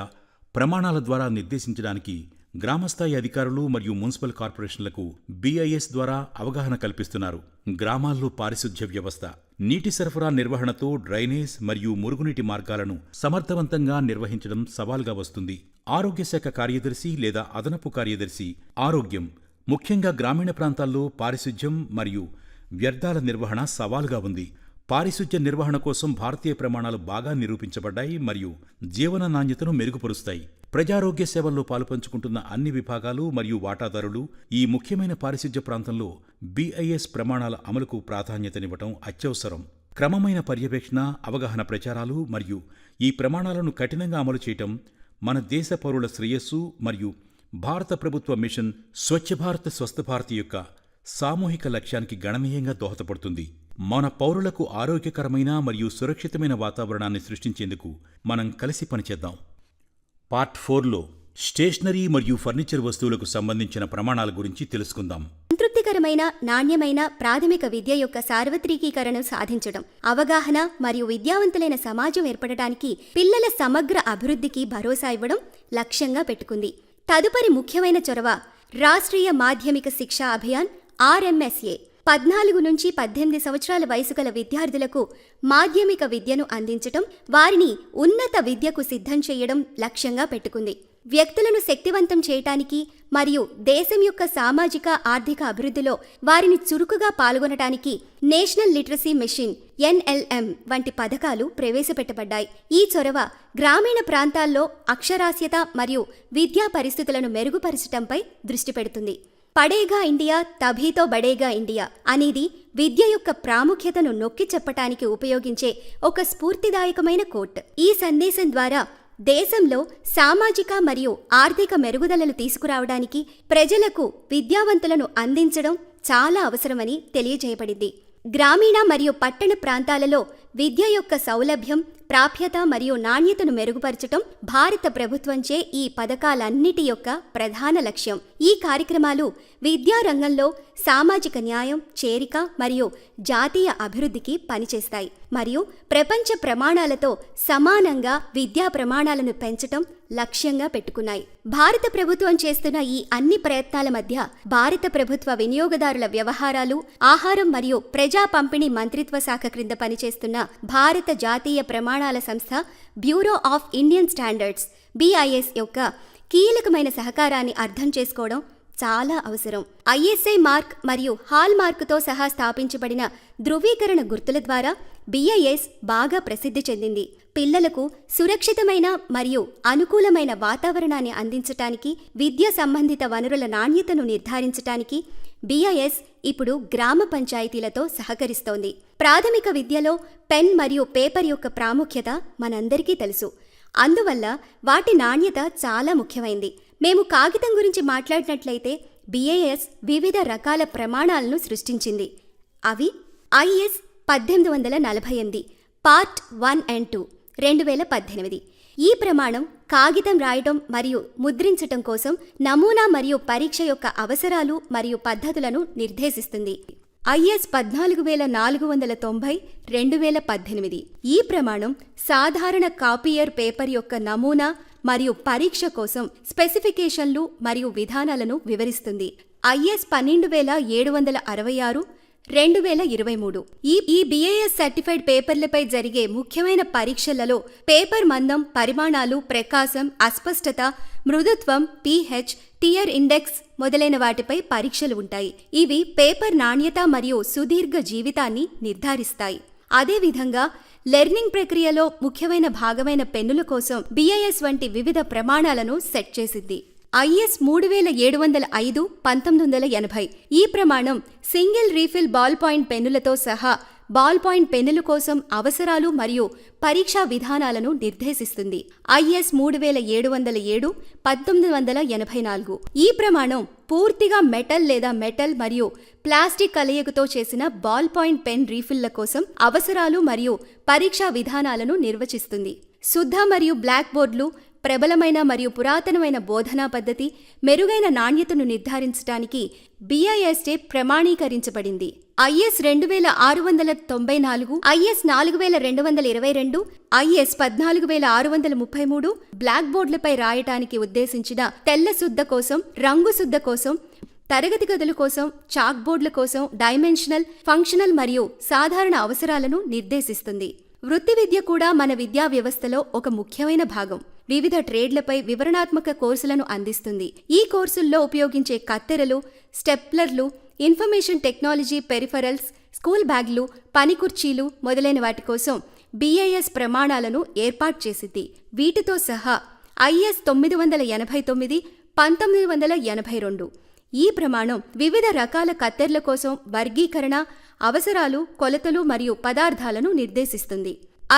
ప్రమాణాల ద్వారా నిర్దేశించడానికి గ్రామస్థాయి అధికారులు మరియు మున్సిపల్ కార్పొరేషన్లకు BIS ద్వారా అవగాహన కల్పిస్తున్నారు. గ్రామాల్లో పారిశుధ్య వ్యవస్థ, నీటి సరఫరా నిర్వహణతో డ్రైనేజ్ మరియు మురుగునీటి మార్గాలను సమర్థవంతంగా నిర్వహించడం సవాల్గా వస్తుంది. ఆరోగ్య శాఖ కార్యదర్శి లేదా అదనపు కార్యదర్శి ఆరోగ్యం, ముఖ్యంగా గ్రామీణ ప్రాంతాల్లో పారిశుధ్యం మరియు వ్యర్థాల నిర్వహణ సవాలుగా ఉంది. పారిశుధ్య నిర్వహణ కోసం భారతీయ ప్రమాణాలు బాగా నిరూపించబడ్డాయి మరియు జీవన నాణ్యతను మెరుగుపరుస్తాయి. ప్రజారోగ్య సేవల్లో పాలుపంచుకుంటున్న అన్ని విభాగాలు మరియు వాటాదారులు ఈ ముఖ్యమైన పారిశుధ్య ప్రాంతంలో BIS ప్రమాణాల అమలుకు ప్రాధాన్యతనివ్వటం అత్యవసరం. క్రమమైన పర్యవేక్షణ, అవగాహన ప్రచారాలు మరియు ఈ ప్రమాణాలను కఠినంగా అమలు చేయటం మన దేశ పౌరుల శ్రేయస్సు మరియు భారత ప్రభుత్వ మిషన్ స్వచ్ఛ భారత్ స్వస్థ భారత్ యొక్క సామూహిక లక్ష్యానికి గణనీయంగా దోహదపడుతుంది. మన పౌరులకు ఆరోగ్యకరమైన మరియు సురక్షితమైన వాతావరణాన్ని సృష్టించేందుకు మనం కలిసి పనిచేద్దాం. పార్ట్ 4లో స్టేషనరీ మరియు ఫర్నిచర్ వస్తువులకు సంబంధించిన ప్రమాణాల గురించి తెలుసుకుందాం. సంతృప్తికరమైన, నాణ్యమైన ప్రాథమిక విద్య యొక్క సార్వత్రికీకరణను సాధించడం, అవగాహన మరియు విద్యావంతులైన సమాజం ఏర్పడటానికి, పిల్లల సమగ్ర అభివృద్ధికి భరోసా ఇవ్వడం లక్ష్యంగా పెట్టుకుంది. తదుపరి ముఖ్యమైన చొరవ రాష్ట్రీయ మాధ్యమిక శిక్షా అభియాన్ RMSA. 14 నుంచి 18 సంవత్సరాల వయసు గల విద్యార్థులకు మాధ్యమిక విద్యను అందించటం, వారిని ఉన్నత విద్యకు సిద్ధం చేయడం లక్ష్యంగా పెట్టుకుంది. వ్యక్తులను శక్తివంతం చేయటానికి మరియు దేశం యొక్క సామాజిక, ఆర్థిక అభివృద్ధిలో వారిని చురుకుగా పాల్గొనటానికి నేషనల్ లిటరసీ మిషన్ NLM వంటి పథకాలు ప్రవేశపెట్టబడ్డాయి. ఈ చొరవ గ్రామీణ ప్రాంతాల్లో అక్షరాస్యత మరియు విద్యా పరిస్థితులను మెరుగుపరచటంపై దృష్టి పెడుతుంది. పడేగా ఇండియా తభీతో బడేగా ఇండియా అనేది విద్య యొక్క ప్రాముఖ్యతను నొక్కి చెప్పటానికి ఉపయోగించే ఒక స్ఫూర్తిదాయకమైన కోట్. ఈ సందేశం ద్వారా దేశంలో సామాజిక మరియు ఆర్థిక మెరుగుదలలు తీసుకురావడానికి ప్రజలకు విద్యావంతులను అందించడం చాలా అవసరమని తెలియజేయబడింది. గ్రామీణ మరియు పట్టణ ప్రాంతాలలో విద్య యొక్క సౌలభ్యం, ప్రాప్యత మరియు నాణ్యతను మెరుగుపరచటం భారత ప్రభుత్వంచే ఈ పథకాలన్నిటి యొక్క ప్రధాన లక్ష్యం. ఈ కార్యక్రమాలు విద్యారంగంలో సామాజిక న్యాయం, చేరిక మరియు జాతీయ అభివృద్ధికి పనిచేస్తాయి మరియు ప్రపంచ ప్రమాణాలతో సమానంగా విద్యా ప్రమాణాలను పెంచటం లక్ష్యంగా పెట్టుకున్నాయి. భారత ప్రభుత్వం చేస్తున్న ఈ అన్ని ప్రయత్నాల మధ్య భారత ప్రభుత్వ వినియోగదారుల వ్యవహారాలు, ఆహారం మరియు ప్రజా పంపిణీ మంత్రిత్వ శాఖ క్రింద పనిచేస్తున్న భారత జాతీయ ప్రమాణాల సంస్థ bureau of Indian standards BIS యొక్క కీలకమైన సహకారాన్ని అర్థం చేసుకోవడం చాలా అవసరం. ISI మార్క్ మరియు హాల్ మార్కుతో సహా స్థాపించబడిన ధృవీకరణ గుర్తుల ద్వారా BIS బాగా ప్రసిద్ధి చెందింది. పిల్లలకు సురక్షితమైన మరియు అనుకూలమైన వాతావరణాన్ని అందించటానికి, విద్య సంబంధిత వనరుల నాణ్యతను నిర్ధారించటానికి BIS ఇప్పుడు గ్రామ పంచాయతీలతో సహకరిస్తోంది. ప్రాథమిక విద్యలో పెన్ మరియు పేపర్ యొక్క ప్రాముఖ్యత మనందరికీ తెలుసు. అందువల్ల వాటి నాణ్యత చాలా ముఖ్యమైంది. మేము కాగితం గురించి మాట్లాడినట్లయితే BIS వివిధ రకాల ప్రమాణాలను సృష్టించింది. అవి IS 1848 పార్ట్ 1 and 2 2018. ఈ ప్రమాణం కాగితం రాయడం మరియు ముద్రించటం కోసం నమూనా మరియు పరీక్ష యొక్క అవసరాలు మరియు పద్ధతులను నిర్దేశిస్తుంది. IS 14490 2018. ఈ ప్రమాణం సాధారణ కాపీయర్ పేపర్ యొక్క నమూనా మరియు పరీక్ష కోసం స్పెసిఫికేషన్లు మరియు విధానాలను వివరిస్తుంది. IS 12766 2023. ఈ BIS సర్టిఫైడ్ పేపర్లపై జరిగే ముఖ్యమైన పరీక్షలలో పేపర్ మందం, పరిమాణాలు, ప్రకాశం, అస్పష్టత, మృదుత్వం, pH, టియర్ ఇండెక్స్ మొదలైన వాటిపై పరీక్షలు ఉంటాయి. ఇవి పేపర్ నాణ్యత మరియు సుదీర్ఘ జీవితాన్ని నిర్ధారిస్తాయి. అదేవిధంగా లెర్నింగ్ ప్రక్రియలో ముఖ్యమైన భాగమైన పెన్నుల కోసం BIS వంటి వివిధ ప్రమాణాలను సెట్ చేసింది. IS 3705 1980. ఈ ప్రమాణం సింగిల్ రీఫిల్ బాల్ పాయింట్ పెన్నులతో సహా బాల్ పాయింట్ పెన్నుల కోసం అవసరాలు మరియు పరీక్షా విధానాలను నిర్దేశిస్తుంది. IS 3707 1984. ఈ ప్రమాణం పూర్తిగా మెటల్ లేదా మెటల్ మరియు ప్లాస్టిక్ కలయికతో చేసిన బాల్ పాయింట్ పెన్ రీఫిల్ల కోసం అవసరాలు మరియు పరీక్షా విధానాలను నిర్వచిస్తుంది. శుద్ధ మరియు బ్లాక్ బోర్డులు ప్రబలమైన మరియు పురాతనమైన బోధనా పద్ధతి, మెరుగైన నాణ్యతను నిర్ధారించడానికి BIS ప్రమాణీకరించబడింది. IS 2694, IS 4222, IS 14633 బ్లాక్ బోర్డులపై రాయటానికి ఉద్దేశించిన తెల్ల శుద్ధ కోసం, రంగు శుద్ధ కోసం, తరగతి గదుల కోసం, చాక్ బోర్డుల కోసం డైమెన్షనల్, ఫంక్షనల్ మరియు సాధారణ అవసరాలను నిర్దేశిస్తుంది. వృత్తి విద్య కూడా మన విద్యా వ్యవస్థలో ఒక ముఖ్యమైన భాగం. వివిధ ట్రేడ్లపై వివరణాత్మక కోర్సులను అందిస్తుంది. ఈ కోర్సుల్లో ఉపయోగించే కత్తెరలు, స్టెప్లర్లు, ఇన్ఫర్మేషన్ టెక్నాలజీ పెరిఫరల్స్, స్కూల్ బ్యాగ్లు, పని కుర్చీలు మొదలైన వాటి కోసం BIS ప్రమాణాలను ఏర్పాటు చేసింది. వీటితో సహా IS 989 1982. ఈ ప్రమాణం వివిధ రకాల కత్తెర్ల కోసం వర్గీకరణ, అవసరాలు, కొలతలు మరియు పదార్థాలను నిర్దేశిస్తుంది.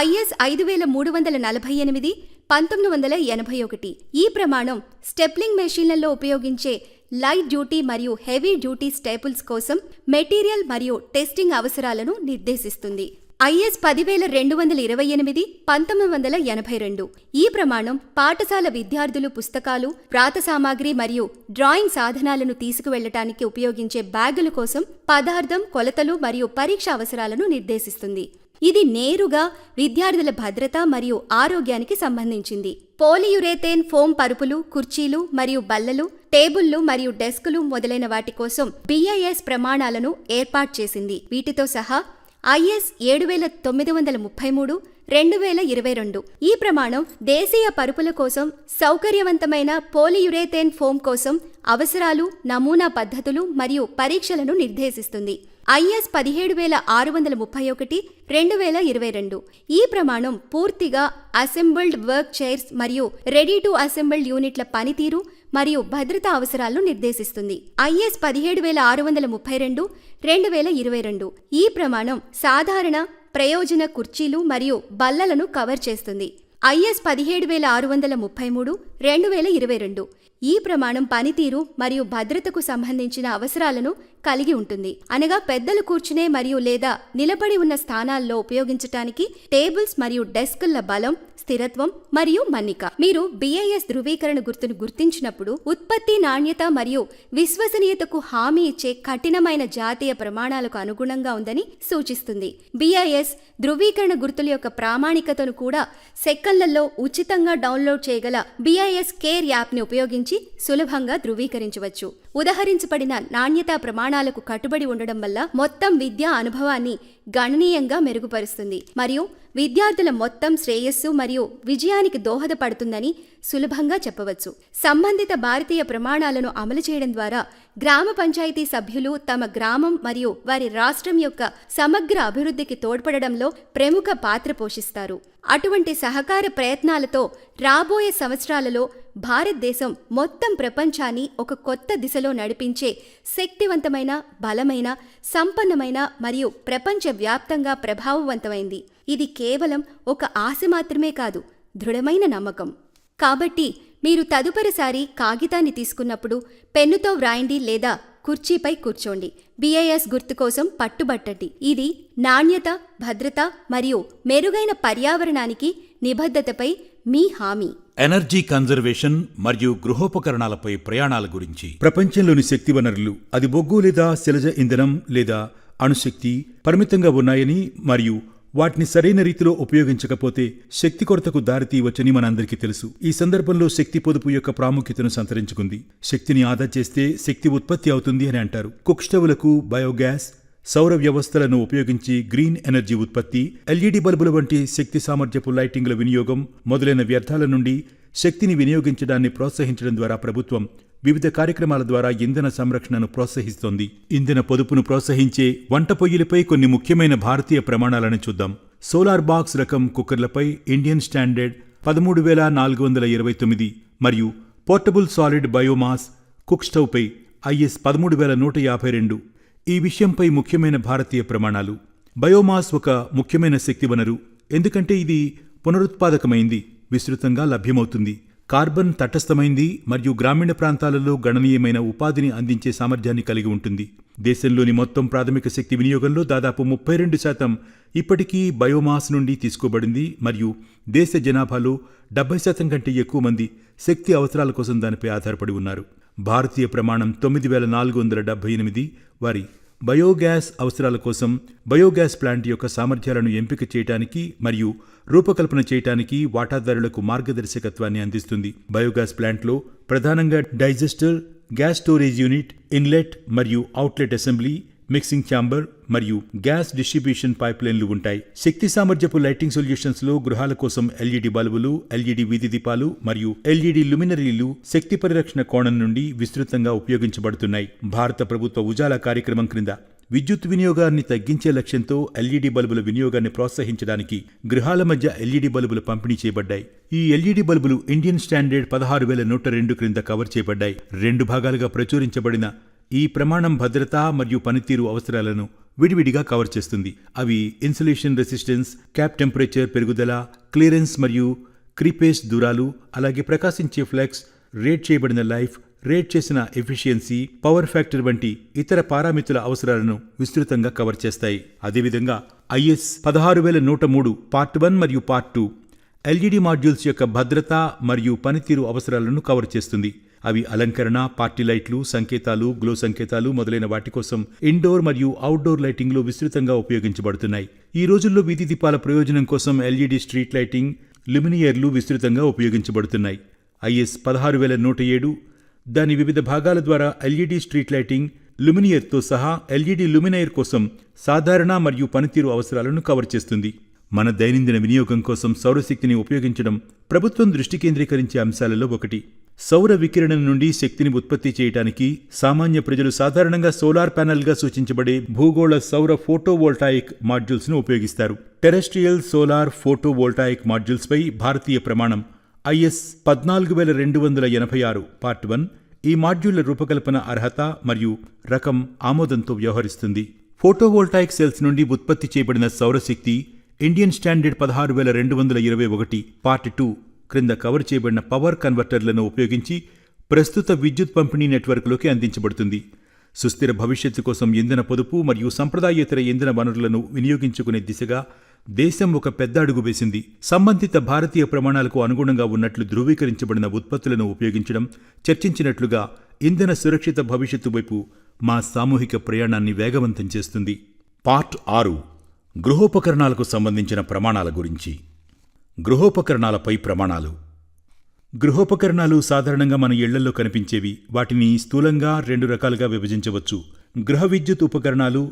IS 5348 1981. ఈ ప్రమాణం స్టెప్లింగ్ మెషీన్లలో ఉపయోగించే లైట్ డ్యూటీ మరియు హెవీ డ్యూటీ స్టేపుల్స్ కోసం మెటీరియల్ మరియు టెస్టింగ్ అవసరాలను నిర్దేశిస్తుంది. IS 10228 1982. ఈ ప్రమాణం పాఠశాల విద్యార్థులు పుస్తకాలు, వ్రాత సామాగ్రి మరియు డ్రాయింగ్ సాధనాలను తీసుకువెళ్లటానికి ఉపయోగించే బ్యాగుల కోసం పదార్థం, కొలతలు మరియు పరీక్ష అవసరాలను నిర్దేశిస్తుంది. ఇది నేరుగా విద్యార్థుల భద్రత మరియు ఆరోగ్యానికి సంబంధించింది. పోలియురేథేన్ ఫోమ్ పరుపులు, కుర్చీలు మరియు బల్లలు, టేబుళ్లు మరియు డెస్కులు మొదలైన వాటి కోసం BIS ప్రమాణాలను ఏర్పాటు చేసింది. వీటితో సహా IS 7933 2022. ఈ ప్రమాణం దేశీయ పరుపుల కోసం సౌకర్యవంతమైన పోలియురేథేన్ ఫోమ్ కోసం అవసరాలు, నమూనా పద్ధతులు మరియు పరీక్షలను నిర్దేశిస్తుంది. IS 17631 2022. ఈ ప్రమాణం పూర్తిగా అసెంబుల్డ్ వర్క్ చైర్స్ మరియు రెడీ టు అసెంబుల్డ్ యూనిట్ల పనితీరు మరియు భద్రతా అవసరాలను నిర్దేశిస్తుంది. IS 17632 2022. ఈ ప్రమాణం సాధారణ ప్రయోజన కుర్చీలు మరియు బల్లలను కవర్ చేస్తుంది. IS 17633 2022. ఈ ప్రమాణం పనితీరు మరియు భద్రతకు సంబంధించిన అవసరాలను కలిగి ఉంటుంది. అనగా పెద్దలు కూర్చునే మరియు లేదా నిలబడి ఉన్న స్థానాల్లో ఉపయోగించటానికి టేబుల్స్ మరియు డెస్క్ల బలం, స్థిరత్వం మరియు మన్నిక. మీరు BIS ధృవీకరణ గుర్తును గుర్తించినప్పుడు ఉత్పత్తి నాణ్యత మరియు విశ్వసనీయతకు హామీ ఇచ్చే కఠినమైన జాతీయ ప్రమాణాలకు అనుగుణంగా ఉందని సూచిస్తుంది. BIS ధృవీకరణ గుర్తుల యొక్క ప్రామాణికతను కూడా సెకన్లలో ఉచితంగా డౌన్లోడ్ చేయగల BIS కేర్ యాప్ని ఉపయోగించి సులభంగా ధృవీకరించవచ్చు. ఉదహరించబడిన నాణ్యతా ప్రమాణాలకు కట్టుబడి ఉండడం వల్ల మొత్తం విద్యా అనుభవాన్ని గణనీయంగా మెరుగుపరుస్తుంది మరియు విద్యార్థుల మొత్తం శ్రేయస్సు మరియు విజయానికి దోహదపడుతుందని సులభంగా చెప్పవచ్చు. సంబంధిత భారతీయ ప్రమాణాలను అమలు చేయడం ద్వారా గ్రామ పంచాయతీ సభ్యులు తమ గ్రామం మరియు వారి రాష్ట్రం యొక్క సమగ్ర అభివృద్ధికి తోడ్పడడంలో ప్రముఖ పాత్ర పోషిస్తారు. అటువంటి సహకార ప్రయత్నాలతో రాబోయే సంవత్సరాలలో భారతదేశం మొత్తం ప్రపంచాన్ని ఒక కొత్త దిశలో నడిపించే శక్తివంతమైన, బలమైన, సంపన్నమైన మరియు ప్రపంచవ్యాప్తంగా ప్రభావవంతమైంది. ఇది కేవలం ఒక ఆశ మాత్రమే కాదు, దృఢమైన నమ్మకం. కాబట్టి మీరు తదుపరిసారి కాగితాన్ని తీసుకున్నప్పుడు పెన్నుతో వ్రాయండి లేదా కుర్చీపై కూర్చోండి. BIS గుర్తు కోసం పట్టుబట్టండి. ఇది నాణ్యత, భద్రత మరియు మెరుగైన పర్యావరణానికి నిబద్ధతపై మీ హామీ. ఎనర్జీ కన్జర్వేషన్ మరియు గృహోపకరణాలపై ప్రయాణాల గురించి. ప్రపంచంలోని శక్తి వనరులు, అది బొగ్గు లేదా శిలజ ఇంధనం లేదా అణుశక్తి, పరిమితంగా ఉన్నాయని మరియు వాటిని సరైన రీతిలో ఉపయోగించకపోతే శక్తి కొరతకు దారితీయవచ్చని మనందరికీ తెలుసు. ఈ సందర్భంలో శక్తి పొదుపు యొక్క ప్రాముఖ్యతను సంతరించుకుంది. శక్తిని ఆదా చేస్తే శక్తి ఉత్పత్తి అవుతుంది అని అంటారు. కుక్ స్టవ్లకు బయోగ్యాస్, సౌర వ్యవస్థలను ఉపయోగించి గ్రీన్ ఎనర్జీ ఉత్పత్తి, LED బల్బుల వంటి శక్తి సామర్థ్యపు లైటింగ్ల వినియోగం మొదలైన వ్యర్థాల నుండి శక్తిని వినియోగించడాన్ని ప్రోత్సహించడం ద్వారా ప్రభుత్వం వివిధ కార్యక్రమాల ద్వారా ఇంధన సంరక్షణను ప్రోత్సహిస్తోంది. ఇంధన పొదుపును ప్రోత్సహించే వంట పొయ్యిలపై కొన్ని ముఖ్యమైన భారతీయ ప్రమాణాలను చూద్దాం. సోలార్ బాక్స్ రకం కుక్కర్లపై ఇండియన్ స్టాండర్డ్ 13,429 మరియు పోర్టబుల్ సాలిడ్ బయోమాస్ కుక్ స్టవ్పై IS 13,152 ఈ విషయంపై ముఖ్యమైన భారతీయ ప్రమాణాలు. బయోమాస్ ఒక ముఖ్యమైన శక్తి వనరు, ఎందుకంటే ఇది పునరుత్పాదకమైంది, విస్తృతంగా లభ్యమవుతుంది, కార్బన్ తటస్థమైంది మరియు గ్రామీణ ప్రాంతాలలో గణనీయమైన ఉపాధిని అందించే సామర్థ్యాన్ని కలిగి ఉంటుంది. దేశంలోని మొత్తం ప్రాథమిక శక్తి వినియోగంలో దాదాపు 32% ఇప్పటికీ బయోమాస్ నుండి తీసుకోబడింది మరియు దేశ జనాభాలో 70% కంటే ఎక్కువ మంది శక్తి అవసరాల కోసం దానిపై ఆధారపడి ఉన్నారు. భారతీయ ప్రమాణం 9,478 వారి బయోగ్యాస్ అవసరాల కోసం బయోగ్యాస్ ప్లాంట్ యొక్క సామర్థ్యాలను ఎంపిక చేయడానికి మరియు రూపకల్పన చేయడానికి వాటాదారులకు మార్గదర్శకత్వాన్ని అందిస్తుంది. బయోగ్యాస్ ప్లాంట్లో ప్రధానంగా digester, gas storage unit, inlet మరియు అవుట్లెట్ అసెంబ్లీ, మిక్సింగ్ ఛాంబర్ మరియు గ్యాస్ డిస్ట్రిబ్యూషన్ పైప్లైన్లు ఉంటాయి. శక్తి సామర్థ్యపు లైటింగ్ సొల్యూషన్స్ లో గృహాల కోసం LED బల్బులు, LED వీధి దీపాలు మరియు LED లుమినరీలు శక్తి పరిరక్షణ కోణం నుండి విస్తృతంగా ఉపయోగించబడుతున్నాయి. భారత ప్రభుత్వ ఉజాలా కార్యక్రమం క్రింద విద్యుత్ వినియోగాన్ని తగ్గించే లక్ష్యంతో LED బల్బుల వినియోగాన్ని ప్రోత్సహించడానికి గృహాల మధ్య LED బల్బులు పంపిణీ చేయబడ్డాయి. ఈ LED బల్బులు ఇండియన్ స్టాండర్డ్ 16,102 క్రింద కవర్ చేయబడ్డాయి. 2 భాగాలుగా ప్రచురించబడిన ఈ ప్రమాణం భద్రత మరియు పనితీరు అవసరాలను విడివిడిగా కవర్ చేస్తుంది. అవి ఇన్సులేషన్ రెసిస్టెన్స్, క్యాప్ టెంపరేచర్ పెరుగుదల, క్లియరెన్స్ మరియు క్రీపేజ్ దూరాలు, అలాగే ప్రకాశించే ఫ్లెక్స్, రేట్ చేయబడిన లైఫ్, రేట్ చేసిన ఎఫిషియన్సీ, పవర్ ఫ్యాక్టర్ వంటి ఇతర పారామితుల అవసరాలను విస్తృతంగా కవర్ చేస్తాయి. అదేవిధంగా IS 16,103 పార్ట్ 1 మరియు పార్ట్ 2 LED మాడ్యూల్స్ యొక్క భద్రత మరియు పనితీరు అవసరాలను కవర్ చేస్తుంది. అవి అలంకరణ, పార్టీ లైట్లు, సంకేతాలు, గ్లో సంకేతాలు మొదలైన వాటి కోసం ఇండోర్ మరియు అవుట్డోర్ లైటింగ్లో విస్తృతంగా ఉపయోగించబడుతున్నాయి. ఈ రోజుల్లో వీధి దీపాల ప్రయోజనం కోసం LED స్ట్రీట్ లైటింగ్, లుమినియర్లు విస్తృతంగా ఉపయోగించబడుతున్నాయి. IS 16,107 దాని వివిధ భాగాల ద్వారా LED స్ట్రీట్ లైటింగ్, లుమినియర్తో సహా LED లుమినైర్ కోసం సాధారణ మరియు పనితీరు అవసరాలను కవర్ చేస్తుంది. మన దైనందిన వినియోగం కోసం సౌరశక్తిని ఉపయోగించడం ప్రభుత్వం దృష్టి కేంద్రీకరించే అంశాలలో ఒకటి. సౌర వికిరణం నుండి శక్తిని ఉత్పత్తి చేయడానికి సామాన్య ప్రజలు సాధారణంగా సోలార్ ప్యానెల్గా సూచించబడే భూగోళ సౌర ఫోటోవోల్టాయిక్ మాడ్యూల్స్ను ఉపయోగిస్తారు. టెరెస్ట్రియల్ సోలార్ ఫోటోవోల్టాయిక్ మాడ్యూల్స్పై భారతీయ ప్రమాణం IS 14,286 పార్ట్ 1 ఈ మాడ్యూళ్ల రూపకల్పన అర్హత మరియు రకం ఆమోదంతో వ్యవహరిస్తుంది. ఫోటోవోల్టాయిక్ సెల్స్ నుండి ఉత్పత్తి చేయబడిన సౌరశక్తి ఇండియన్ స్టాండర్డ్ 16,221 పార్ట్ 2 క్రింద కవర్ చేయబడిన పవర్ కన్వర్టర్లను ఉపయోగించి ప్రస్తుత విద్యుత్ పంపిణీ నెట్వర్క్లోకి అందించబడుతుంది. సుస్థిర భవిష్యత్తు కోసం ఇంధన పొదుపు మరియు సంప్రదాయేతర ఇంధన వనరులను వినియోగించుకునే దిశగా దేశం ఒక పెద్ద అడుగు వేసింది. సంబంధిత భారతీయ ప్రమాణాలకు అనుగుణంగా ఉన్నట్లు ధృవీకరించబడిన ఉత్పత్తులను ఉపయోగించడం చర్చించినట్లుగా ఇంధన సురక్షిత భవిష్యత్తు వైపు మా సామూహిక ప్రయాణాన్ని వేగవంతం చేస్తుంది. పార్ట్ 6 గృహోపకరణాలకు సంబంధించిన ప్రమాణాల గురించి. గృహోపకరణాలపై ప్రమాణాలు. గృహోపకరణాలు సాధారణంగా మన ఇళ్లలో కనిపించేవి. వాటిని స్థూలంగా 2 రకాలుగా విభజించవచ్చు: గృహ విద్యుత్ ఉపకరణాలు,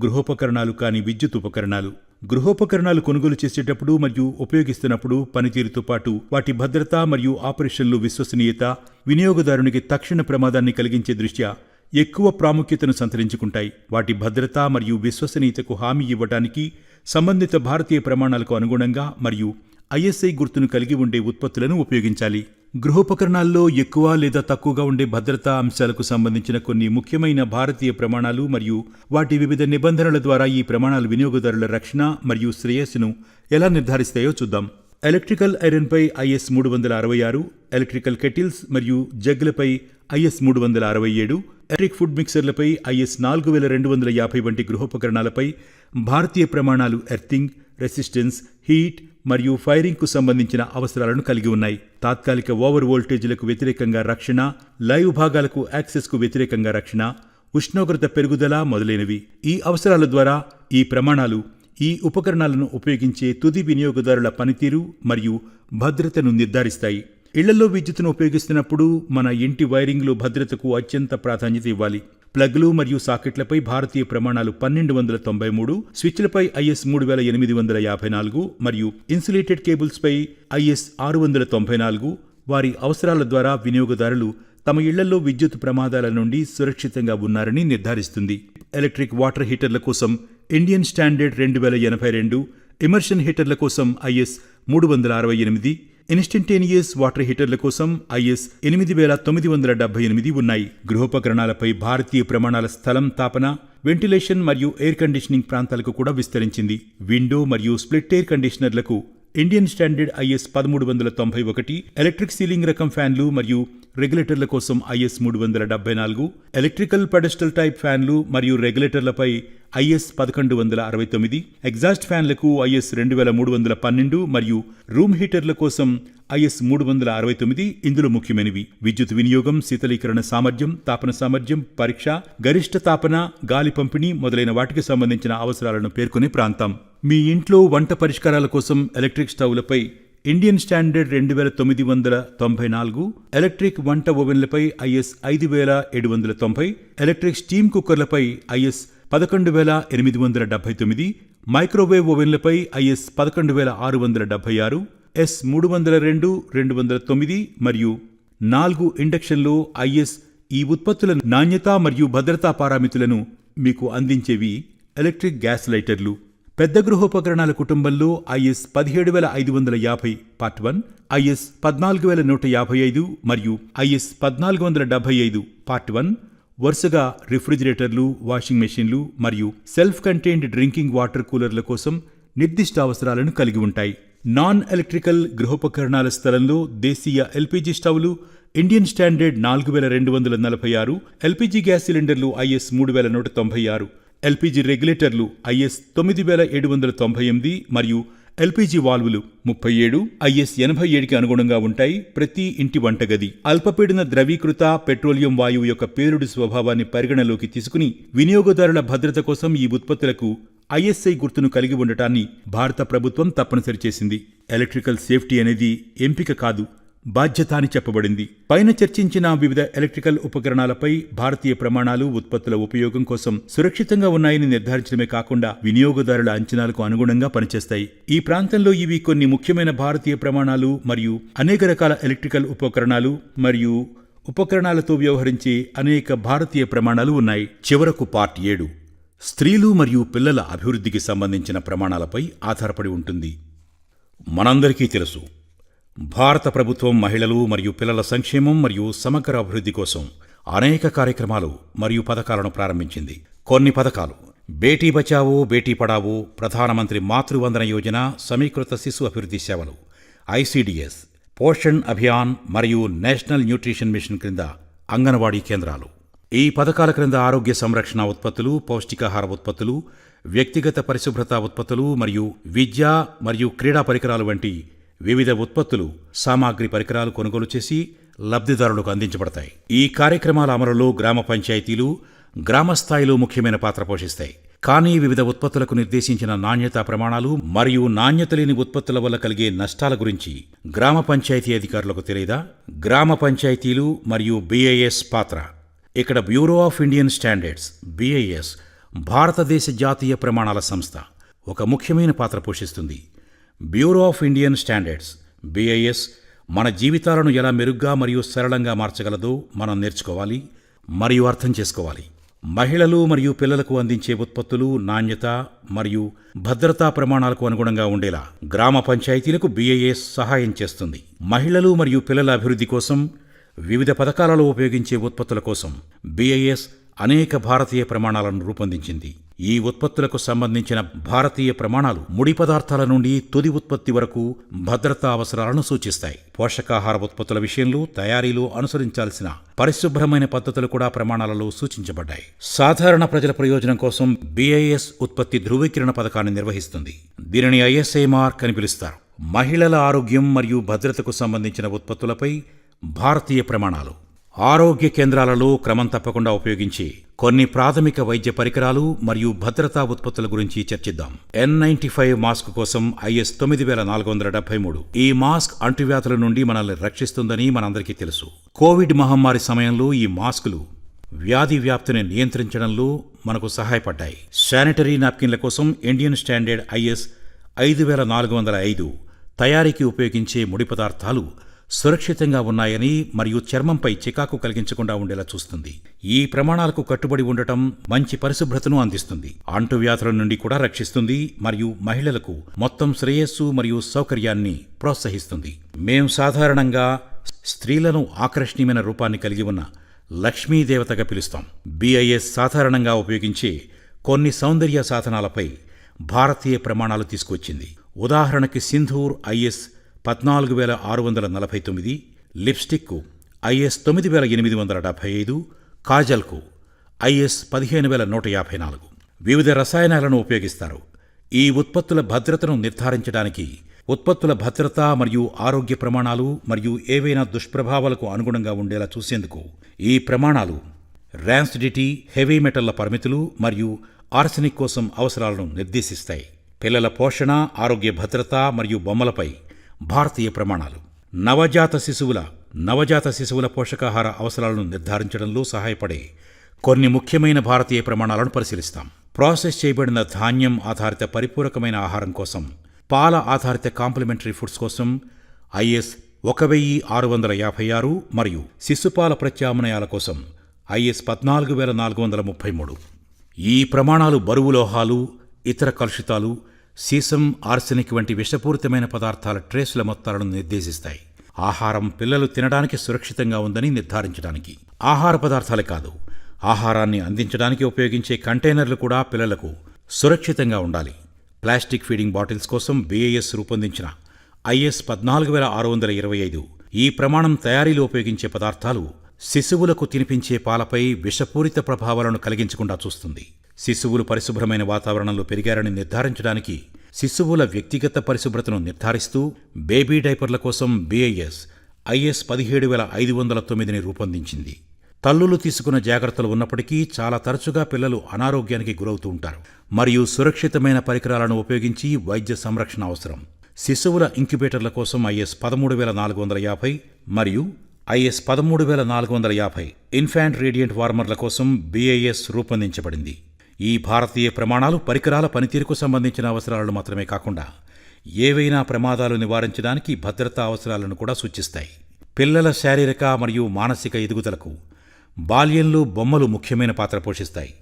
గృహోపకరణాలు కాని విద్యుత్ ఉపకరణాలు. గృహోపకరణాలు కొనుగోలు చేసేటప్పుడు మరియు ఉపయోగిస్తున్నప్పుడు పనితీరుతో పాటు వాటి భద్రత మరియు ఆపరేషన్లు విశ్వసనీయత వినియోగదారునికి తక్షణ ప్రమాదాన్ని కలిగించే దృష్ట్యా ఎక్కువ ప్రాముఖ్యతను సంతరించుకుంటాయి. వాటి భద్రత మరియు విశ్వసనీయతకు హామీ ఇవ్వడానికి సంబంధిత భారతీయ ప్రమాణాలకు అనుగుణంగా మరియు ISI గుర్తును కలిగి ఉండే ఉత్పత్తులను ఉపయోగించాలి. గృహోపకరణాల్లో ఎక్కువ లేదా తక్కువగా ఉండే భద్రతా అంశాలకు సంబంధించిన కొన్ని ముఖ్యమైన భారతీయ ప్రమాణాలు మరియు వాటి వివిధ నిబంధనల ద్వారా ఈ ప్రమాణాలు వినియోగదారుల రక్షణ మరియు శ్రేయస్సును ఎలా నిర్ధారిస్తాయో చూద్దాం. ఎలక్ట్రికల్ ఐరన్పై IS 366, ఎలక్ట్రికల్ కెటిల్స్ మరియు జగ్లపై IS 367, ఎలక్ట్రిక్ ఫుడ్ మిక్సర్లపై IS 4250 వంటి గృహోపకరణాలపై భారతీయ ప్రమాణాలు ఎర్తింగ్, రెసిస్టెన్స్, హీట్ మరియు ఫైరింగ్కు సంబంధించిన అవసరాలను కలిగి ఉన్నాయి. తాత్కాలిక ఓవర్ వోల్టేజ్లకు వ్యతిరేకంగా రక్షణ, లైవ్ భాగాలకు యాక్సెస్కు వ్యతిరేకంగా రక్షణ, ఉష్ణోగ్రత పెరుగుదల మొదలైనవి. ఈ అవసరాల ద్వారా ఈ ప్రమాణాలు ఈ ఉపకరణాలను ఉపయోగించే తుది వినియోగదారుల పనితీరు మరియు భద్రతను నిర్ధారిస్తాయి. ఇళ్లలో విద్యుత్తును ఉపయోగిస్తున్నప్పుడు మన ఇంటి వైరింగ్లో భద్రతకు అత్యంత ప్రాధాన్యత ఇవ్వాలి. ప్లగ్లు మరియు సాకెట్లపై భారతీయ ప్రమాణాలు 1293, స్విచ్లపై IS 3854 మరియు ఇన్సులేటెడ్ కేబుల్స్పై IS 694 వారి అవసరాల ద్వారా వినియోగదారులు తమ ఇళ్లలో విద్యుత్ ప్రమాదాల నుండి సురక్షితంగా ఉన్నారని నిర్ధారిస్తుంది. ఎలక్ట్రిక్ వాటర్ హీటర్ల కోసం ఇండియన్ స్టాండర్డ్ 2082, ఇమర్షన్ హీటర్ల కోసం IS 368, ఇన్స్టంటేనియస్ వాటర్ హీటర్ల కోసం IS 8978 ఉన్నాయి. గృహోపకరణాలపై భారతీయ ప్రమాణాల స్థలం, తాపన, వెంటిలేషన్ మరియు ఎయిర్ కండిషనింగ్ ప్రాంతాలకు కూడా విస్తరించింది. విండో మరియు స్ప్లిట్ ఎయిర్ కండిషనర్లకు Indian standard IS 1391, electric ceiling రకం ఫ్యాన్లు మరియు రెగ్యులేటర్ల కోసం IS 374, ఎలక్ట్రికల్ పెడస్టల్ టైప్ ఫ్యాన్లు మరియు రెగ్యులేటర్లపై IS 1169, ఎగ్జాస్ట్ ఫ్యాన్లకు IS 2312 మరియు రూమ్ హీటర్ల కోసం IS 369 ఇందులో ముఖ్యమైనవి. విద్యుత్ వినియోగం, శీతలీకరణ సామర్థ్యం, తాపన సామర్థ్యం, పరీక్ష, గరిష్ట తాపన, గాలి పంపిణీ మొదలైన వాటికి సంబంధించిన అవసరాలను పేర్కొనే ప్రాంతం. మీ ఇంట్లో వంట పరిష్కారాల కోసం ఎలక్ట్రిక్ స్టవ్లపై ఇండియన్ స్టాండర్డ్ 2994, ఎలక్ట్రిక్ వంట ఓవెన్లపై IS 5790, ఎలక్ట్రిక్ స్టీమ్ కుక్కర్లపై IS 11879, మైక్రోవేవ్ ఓవెన్లపై IS 11676, S302 209 మరియు 4 ఇండక్షన్లో IS ఈ ఉత్పత్తుల నాణ్యత మరియు భద్రతా పారామితులను మీకు అందించేవి ఎలక్ట్రిక్ గ్యాస్ లైటర్లు. పెద్ద గృహోపకరణాల కుటుంబంలో IS 17550 పార్ట్ 1, IS 14155 మరియు IS 1475 పార్ట్ 1 వరుసగా రిఫ్రిజిరేటర్లు, వాషింగ్ మెషిన్లు మరియు సెల్ఫ్ కంటైన్డ్ డ్రింకింగ్ వాటర్ కూలర్ల కోసం నిర్దిష్ట అవసరాలను కలిగి ఉంటాయి. నాన్ ఎలక్ట్రికల్ గృహోపకరణాల స్థలంలో దేశీయ LPG స్టవ్లు, ఇండియన్ స్టాండర్డ్ 4246, LPG గ్యాస్ సిలిండర్లు IS 3196, LPG రెగ్యులేటర్లు IS 9798 మరియు LPG వాల్వులు 37 IS 87కి అనుగుణంగా ఉంటాయి. ప్రతి ఇంటి వంటగది అల్పపీడన ద్రవీకృత పెట్రోలియం వాయువు యొక్క పేలుడు స్వభావాన్ని పరిగణలోకి తీసుకుని వినియోగదారుల భద్రత కోసం ఈ ఉత్పత్తులకు ISI గుర్తును కలిగి ఉండటాన్ని భారత ప్రభుత్వం తప్పనిసరి చేసింది. ఎలక్ట్రికల్ సేఫ్టీ అనేది ఎంపిక కాదు, బాధ్యత అని చెప్పబడింది. పైన చర్చించిన వివిధ ఎలక్ట్రికల్ ఉపకరణాలపై భారతీయ ప్రమాణాలు ఉత్పత్తుల ఉపయోగం కోసం సురక్షితంగా ఉన్నాయని నిర్ధారించడమే కాకుండా వినియోగదారుల అంచనాలకు అనుగుణంగా పనిచేస్తాయి. ఈ ప్రాంతంలో ఇవి కొన్ని ముఖ్యమైన భారతీయ ప్రమాణాలు మరియు అనేక రకాల ఎలక్ట్రికల్ ఉపకరణాలు మరియు ఉపకరణాలతో వ్యవహరించే అనేక భారతీయ ప్రమాణాలు ఉన్నాయి. చివరకు పార్ట్ 7 స్త్రీలు మరియు పిల్లల అభివృద్ధికి సంబంధించిన ప్రమాణాలపై ఆధారపడి ఉంటుంది. మనందరికీ తెలుసు, భారత ప్రభుత్వం మహిళలు మరియు పిల్లల సంక్షేమం మరియు సమగ్ర అభివృద్ధి కోసం అనేక కార్యక్రమాలు మరియు పథకాలను ప్రారంభించింది. కొన్ని పథకాలు బేటీ బచావో బేటీ పడావో, ప్రధానమంత్రి మాతృవందన యోజన, సమీకృత శిశు అభివృద్ధి సేవలు ICDS, పోషణ్ అభియాన్ మరియు నేషనల్ న్యూట్రిషన్ మిషన్ క్రింద అంగన్వాడీ కేంద్రాలు. ఈ పథకాల క్రింద ఆరోగ్య సంరక్షణ ఉత్పత్తులు, పౌష్టికాహార ఉత్పత్తులు, వ్యక్తిగత పరిశుభ్రత ఉత్పత్తులు మరియు విద్య మరియు క్రీడా పరికరాలు వంటి వివిధ ఉత్పత్తులు, సామాగ్రి పరికరాలు కొనుగోలు చేసి లబ్ధిదారులకు అందించబడతాయి. ఈ కార్యక్రమాల అమలులో గ్రామ పంచాయతీలు గ్రామ స్థాయిలో ముఖ్యమైన పాత్ర పోషిస్తాయి. కానీ వివిధ ఉత్పత్తులకు నిర్దేశించిన నాణ్యతా ప్రమాణాలు మరియు నాణ్యత లేని ఉత్పత్తుల వల్ల కలిగే నష్టాల గురించి గ్రామ పంచాయతీ అధికారులకు తెలియదా? గ్రామ పంచాయతీలు మరియు BIS పాత్ర. ఇక్కడ bureau of Indian standards BIS భారతదేశ జాతీయ ప్రమాణాల సంస్థ ఒక ముఖ్యమైన పాత్ర పోషిస్తుంది. Bureau of Indian standards BIS మన జీవితాలను ఎలా మెరుగ్గా మరియు సరళంగా మార్చగలదో మనం నేర్చుకోవాలి మరియు అర్థం చేసుకోవాలి. మహిళలు మరియు పిల్లలకు అందించే ఉత్పత్తులు నాణ్యత మరియు భద్రతా ప్రమాణాలకు అనుగుణంగా ఉండేలా గ్రామ పంచాయతీలకు BIS సహాయం చేస్తుంది. మహిళలు మరియు పిల్లల అభివృద్ధి కోసం వివిధ పథకాలలో ఉపయోగించే ఉత్పత్తుల కోసం BIS అనేక భారతీయ ప్రమాణాలను రూపొందించింది. ఈ ఉత్పత్తులకు సంబంధించిన భారతీయ ప్రమాణాలు ముడి పదార్థాల నుండి తుది ఉత్పత్తి వరకు భద్రతా అవసరాలను సూచిస్తాయి. పోషకాహార ఉత్పత్తుల విషయంలో తయారీలో అనుసరించాల్సిన పరిశుభ్రమైన పద్ధతులు కూడా ప్రమాణాలలో సూచించబడ్డాయి. సాధారణ ప్రజల ప్రయోజనం కోసం BIS ఉత్పత్తి ధృవీకరణ పథకాన్ని నిర్వహిస్తుంది. దీనిని ISI మార్క్ అని పిలుస్తారు. మహిళల ఆరోగ్యం మరియు భద్రతకు సంబంధించిన ఉత్పత్తులపై భారతీయ ప్రమాణాలు. ఆరోగ్య కేంద్రాలలో క్రమం తప్పకుండా ఉపయోగించే కొన్ని ప్రాథమిక వైద్య పరికరాలు మరియు భద్రతా ఉత్పత్తుల గురించి చర్చిద్దాం. N95 మాస్క్ కోసం IS 9473. ఈ మాస్క్ అంటువ్యాధుల నుండి మనల్ని రక్షిస్తుందని మనందరికీ తెలుసు. కోవిడ్ మహమ్మారి సమయంలో ఈ మాస్కులు వ్యాధి వ్యాప్తిని నియంత్రించడంలో మనకు సహాయపడ్డాయి. శానిటరీ నాప్కిన్ల కోసం ఇండియన్ స్టాండర్డ్ IS 5405 తయారీకి ఉపయోగించే ముడి పదార్థాలు సురక్షితంగా ఉన్నాయని మరియు చర్మంపై చికాకు కలిగించకుండా ఉండేలా చూస్తుంది. ఈ ప్రమాణాలకు కట్టుబడి ఉండటం మంచి పరిశుభ్రతను అందిస్తుంది, అంటువ్యాధుల నుండి కూడా రక్షిస్తుంది మరియు మహిళలకు మొత్తం శ్రేయస్సు మరియు సౌకర్యాన్ని ప్రోత్సహిస్తుంది. మేం సాధారణంగా స్త్రీలను ఆకర్షణీయమైన రూపాన్ని కలిగి ఉన్న లక్ష్మీదేవతగా పిలుస్తాం. BIS సాధారణంగా ఉపయోగించే కొన్ని సౌందర్య సాధనాలపై భారతీయ ప్రమాణాలు తీసుకువచ్చింది. ఉదాహరణకి Sindoor IS 14649, lipstick IS 9875, కాజల్కు IS 15154. వివిధ రసాయనాలను ఉపయోగిస్తారు. ఈ ఉత్పత్తుల భద్రతను నిర్ధారించడానికి ఉత్పత్తుల భద్రత మరియు ఆరోగ్య ప్రమాణాలు మరియు ఏవైనా దుష్ప్రభావాలకు అనుగుణంగా ఉండేలా చూసేందుకు ఈ ప్రమాణాలు ర్యాన్సిడిటీ, హెవీ మెటల్ల పరిమితులు మరియు ఆర్సెనిక్ కోసం అవసరాలను నిర్దేశిస్తాయి. పిల్లల పోషణ, ఆరోగ్య భద్రత మరియు బొమ్మలపై భారతీయ ప్రమాణాలు. నవజాత శిశువుల పోషకాహార అవసరాలను నిర్ధారించడంలో సహాయపడే కొన్ని ముఖ్యమైన భారతీయ ప్రమాణాలను పరిశీలిస్తాం. ప్రాసెస్ చేయబడిన ధాన్యం ఆధారిత పరిపూరకమైన ఆహారం కోసం, పాల ఆధారిత కాంప్లిమెంటరీ ఫుడ్స్ కోసం IS 1656 మరియు శిశుపాల ప్రత్యామ్నాయాల కోసం IS 14433. ఈ ప్రమాణాలు బరువు లోహాలు, ఇతర కలుషితాలు, సీసం, ఆర్సెనిక్ వంటి విషపూరితమైన పదార్థాల ట్రేసుల మొత్తాలను నిర్దేశిస్తాయి. ఆహారం పిల్లలు తినడానికి సురక్షితంగా ఉందని నిర్ధారించడానికి. ఆహార పదార్థాలే కాదు, ఆహారాన్ని అందించడానికి ఉపయోగించే కంటైనర్లు కూడా పిల్లలకు సురక్షితంగా ఉండాలి. ప్లాస్టిక్ ఫీడింగ్ బాటిల్స్ కోసం BIS రూపొందించిన IS 14625. ఈ ప్రమాణం తయారీలో ఉపయోగించే పదార్థాలు శిశువులకు తినిపించే పాలపై విషపూరిత ప్రభావాలను కలిగించకుండా చూస్తుంది. శిశువులు పరిశుభ్రమైన వాతావరణంలో పెరిగారని నిర్ధారించడానికి శిశువుల వ్యక్తిగత పరిశుభ్రతను నిర్ధారిస్తూ బేబీ డైపర్ల కోసం BIS IS 17509ని రూపొందించింది. తల్లులు తీసుకున్న జాగ్రత్తలు ఉన్నప్పటికీ చాలా తరచుగా పిల్లలు అనారోగ్యానికి గురవుతూ ఉంటారు మరియు సురక్షితమైన పరికరాలను ఉపయోగించి వైద్య సంరక్షణ అవసరం. శిశువుల ఇంక్యుబేటర్ల కోసం IS 13450 మరియు IS 13450 ఇన్ఫాంట్ రేడియంట్ వార్మర్ల కోసం BIS రూపొందించబడింది. ఈ భారతీయ ప్రమాణాలు పరికరాల పనితీరుకు సంబంధించిన అవసరాలను మాత్రమే కాకుండా ఏవైనా ప్రమాదాలు నివారించడానికి భద్రతా అవసరాలను కూడా సూచిస్తాయి. పిల్లల శారీరక మరియు మానసిక ఎదుగుదలకు బాల్యంలో బొమ్మలు ముఖ్యమైన పాత్ర పోషిస్తాయి.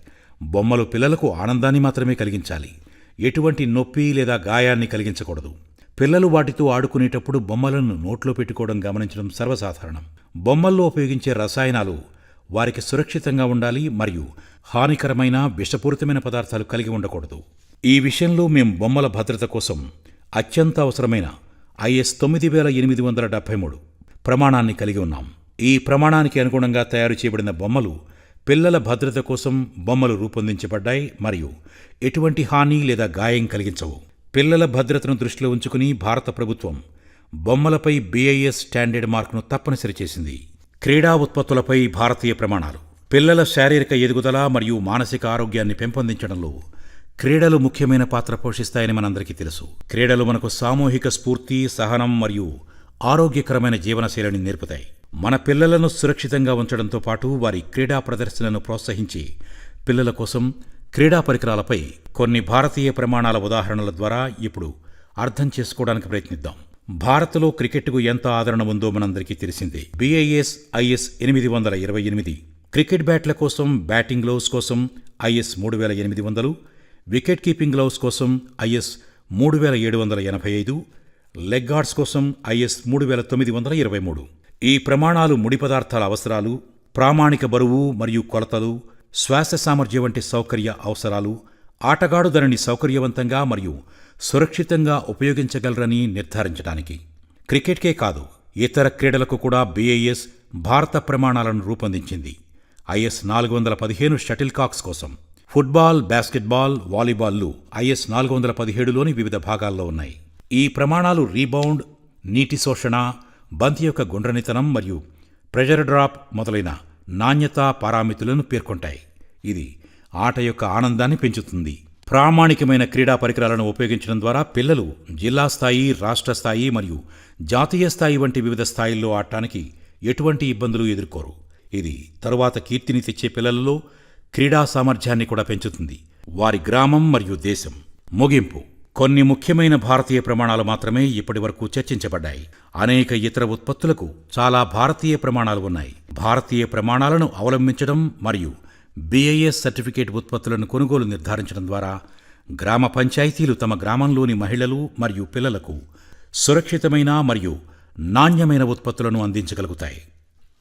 బొమ్మలు పిల్లలకు ఆనందాన్ని మాత్రమే కలిగించాలి, ఎటువంటి నొప్పి లేదా గాయాన్ని కలిగించకూడదు. పిల్లలు వాటితో ఆడుకునేటప్పుడు బొమ్మలను నోట్లో పెట్టుకోవడం గమనించడం సర్వసాధారణం. బొమ్మల్లో ఉపయోగించే రసాయనాలు వారికి సురక్షితంగా ఉండాలి మరియు హానికరమైన విషపూరితమైన పదార్థాలు కలిగి ఉండకూడదు. ఈ విషయంలో మేం బొమ్మల భద్రత కోసం అత్యంత అవసరమైన IS 9873 ప్రమాణాన్ని కలిగి ఉన్నాం. ఈ ప్రమాణానికి అనుగుణంగా తయారు చేయబడిన బొమ్మలు పిల్లల భద్రత కోసం బొమ్మలు రూపొందించబడ్డాయి మరియు ఎటువంటి హాని లేదా గాయం కలిగించవు. పిల్లల భద్రతను దృష్టిలో ఉంచుకుని భారత ప్రభుత్వం బొమ్మలపై BIS స్టాండర్డ్ మార్కును తప్పనిసరి చేసింది. క్రీడా ఉత్పత్తులపై భారతీయ ప్రమాణాలు. పిల్లల శారీరక ఎదుగుదల మరియు మానసిక ఆరోగ్యాన్ని పెంపొందించడంలో క్రీడలు ముఖ్యమైన పాత్ర పోషిస్తాయని మనందరికీ తెలుసు. క్రీడలు మనకు సామూహిక స్ఫూర్తి, సహనం మరియు ఆరోగ్యకరమైన జీవనశైలిని నేర్పుతాయి. మన పిల్లలను సురక్షితంగా ఉంచడంతో పాటు వారి క్రీడా ప్రదర్శనను ప్రోత్సహించి పిల్లల కోసం క్రీడా పరికరాలపై కొన్ని భారతీయ ప్రమాణాల ఉదాహరణల ద్వారా ఇప్పుడు అర్థం చేసుకోవడానికి ప్రయత్నిద్దాం. భారత్లో క్రికెట్కు ఎంత ఆదరణ ఉందో మనందరికీ తెలిసిందే. BIS IS 828, క్రికెట్ బ్యాట్ల కోసం, బ్యాటింగ్ గ్లౌస్ కోసం IS 3800, వికెట్ కీపింగ్ గ్లౌస్ కోసం IS 3785, లెగ్ గార్డ్స్ కోసం IS 3923. ఈ ప్రమాణాలు ముడి పదార్థాల అవసరాలు, ప్రామాణిక బరువు మరియు కొలతలు, శ్వాస సామర్థ్యం వంటి సౌకర్య అవసరాలు, ఆటగాడు దానిని సౌకర్యవంతంగా మరియు సురక్షితంగా ఉపయోగించగలరని నిర్ధారించడానికి. క్రికెట్కే కాదు, ఇతర క్రీడలకు కూడా BIS భారత ప్రమాణాలను రూపొందించింది. IS 415 షటిల్ కాక్స్ కోసం, ఫుట్బాల్, బాస్కెట్బాల్, వాలీబాల్లు IS 417లోని వివిధ భాగాల్లో ఉన్నాయి. ఈ ప్రమాణాలు రీబౌండ్, నీటి శోషణ, బంతి యొక్క గుండ్రనితనం మరియు ప్రెజర్ డ్రాప్ మొదలైన నాణ్యతా పారామితులను పేర్కొంటాయి. ఇది ఆట యొక్క ఆనందాన్ని పెంచుతుంది. ప్రామాణికమైన క్రీడా పరికరాలను ఉపయోగించడం ద్వారా పిల్లలు జిల్లా స్థాయి, రాష్ట్ర స్థాయి మరియు జాతీయ స్థాయి వంటి వివిధ స్థాయిల్లో ఆడటానికి ఎటువంటి ఇబ్బందులు ఎదుర్కోరు. ఇది తరువాత కీర్తిని తెచ్చే పిల్లలలో క్రీడా సామర్థ్యాన్ని కూడా పెంచుతుంది. వారి గ్రామం మరియు దేశం. ముగింపు. కొన్ని ముఖ్యమైన భారతీయ ప్రమాణాలు మాత్రమే ఇప్పటివరకు చర్చించబడ్డాయి. అనేక ఇతర ఉత్పత్తులకు చాలా భారతీయ ప్రమాణాలు ఉన్నాయి. భారతీయ ప్రమాణాలను అవలంబించడం మరియు BIS సర్టిఫికేట్ ఉత్పత్తులను కొనుగోలు నిర్ధారించడం ద్వారా గ్రామ పంచాయతీలు తమ గ్రామంలోని మహిళలు మరియు పిల్లలకు సురక్షితమైన మరియు నాణ్యమైన ఉత్పత్తులను అందించగలుగుతాయి.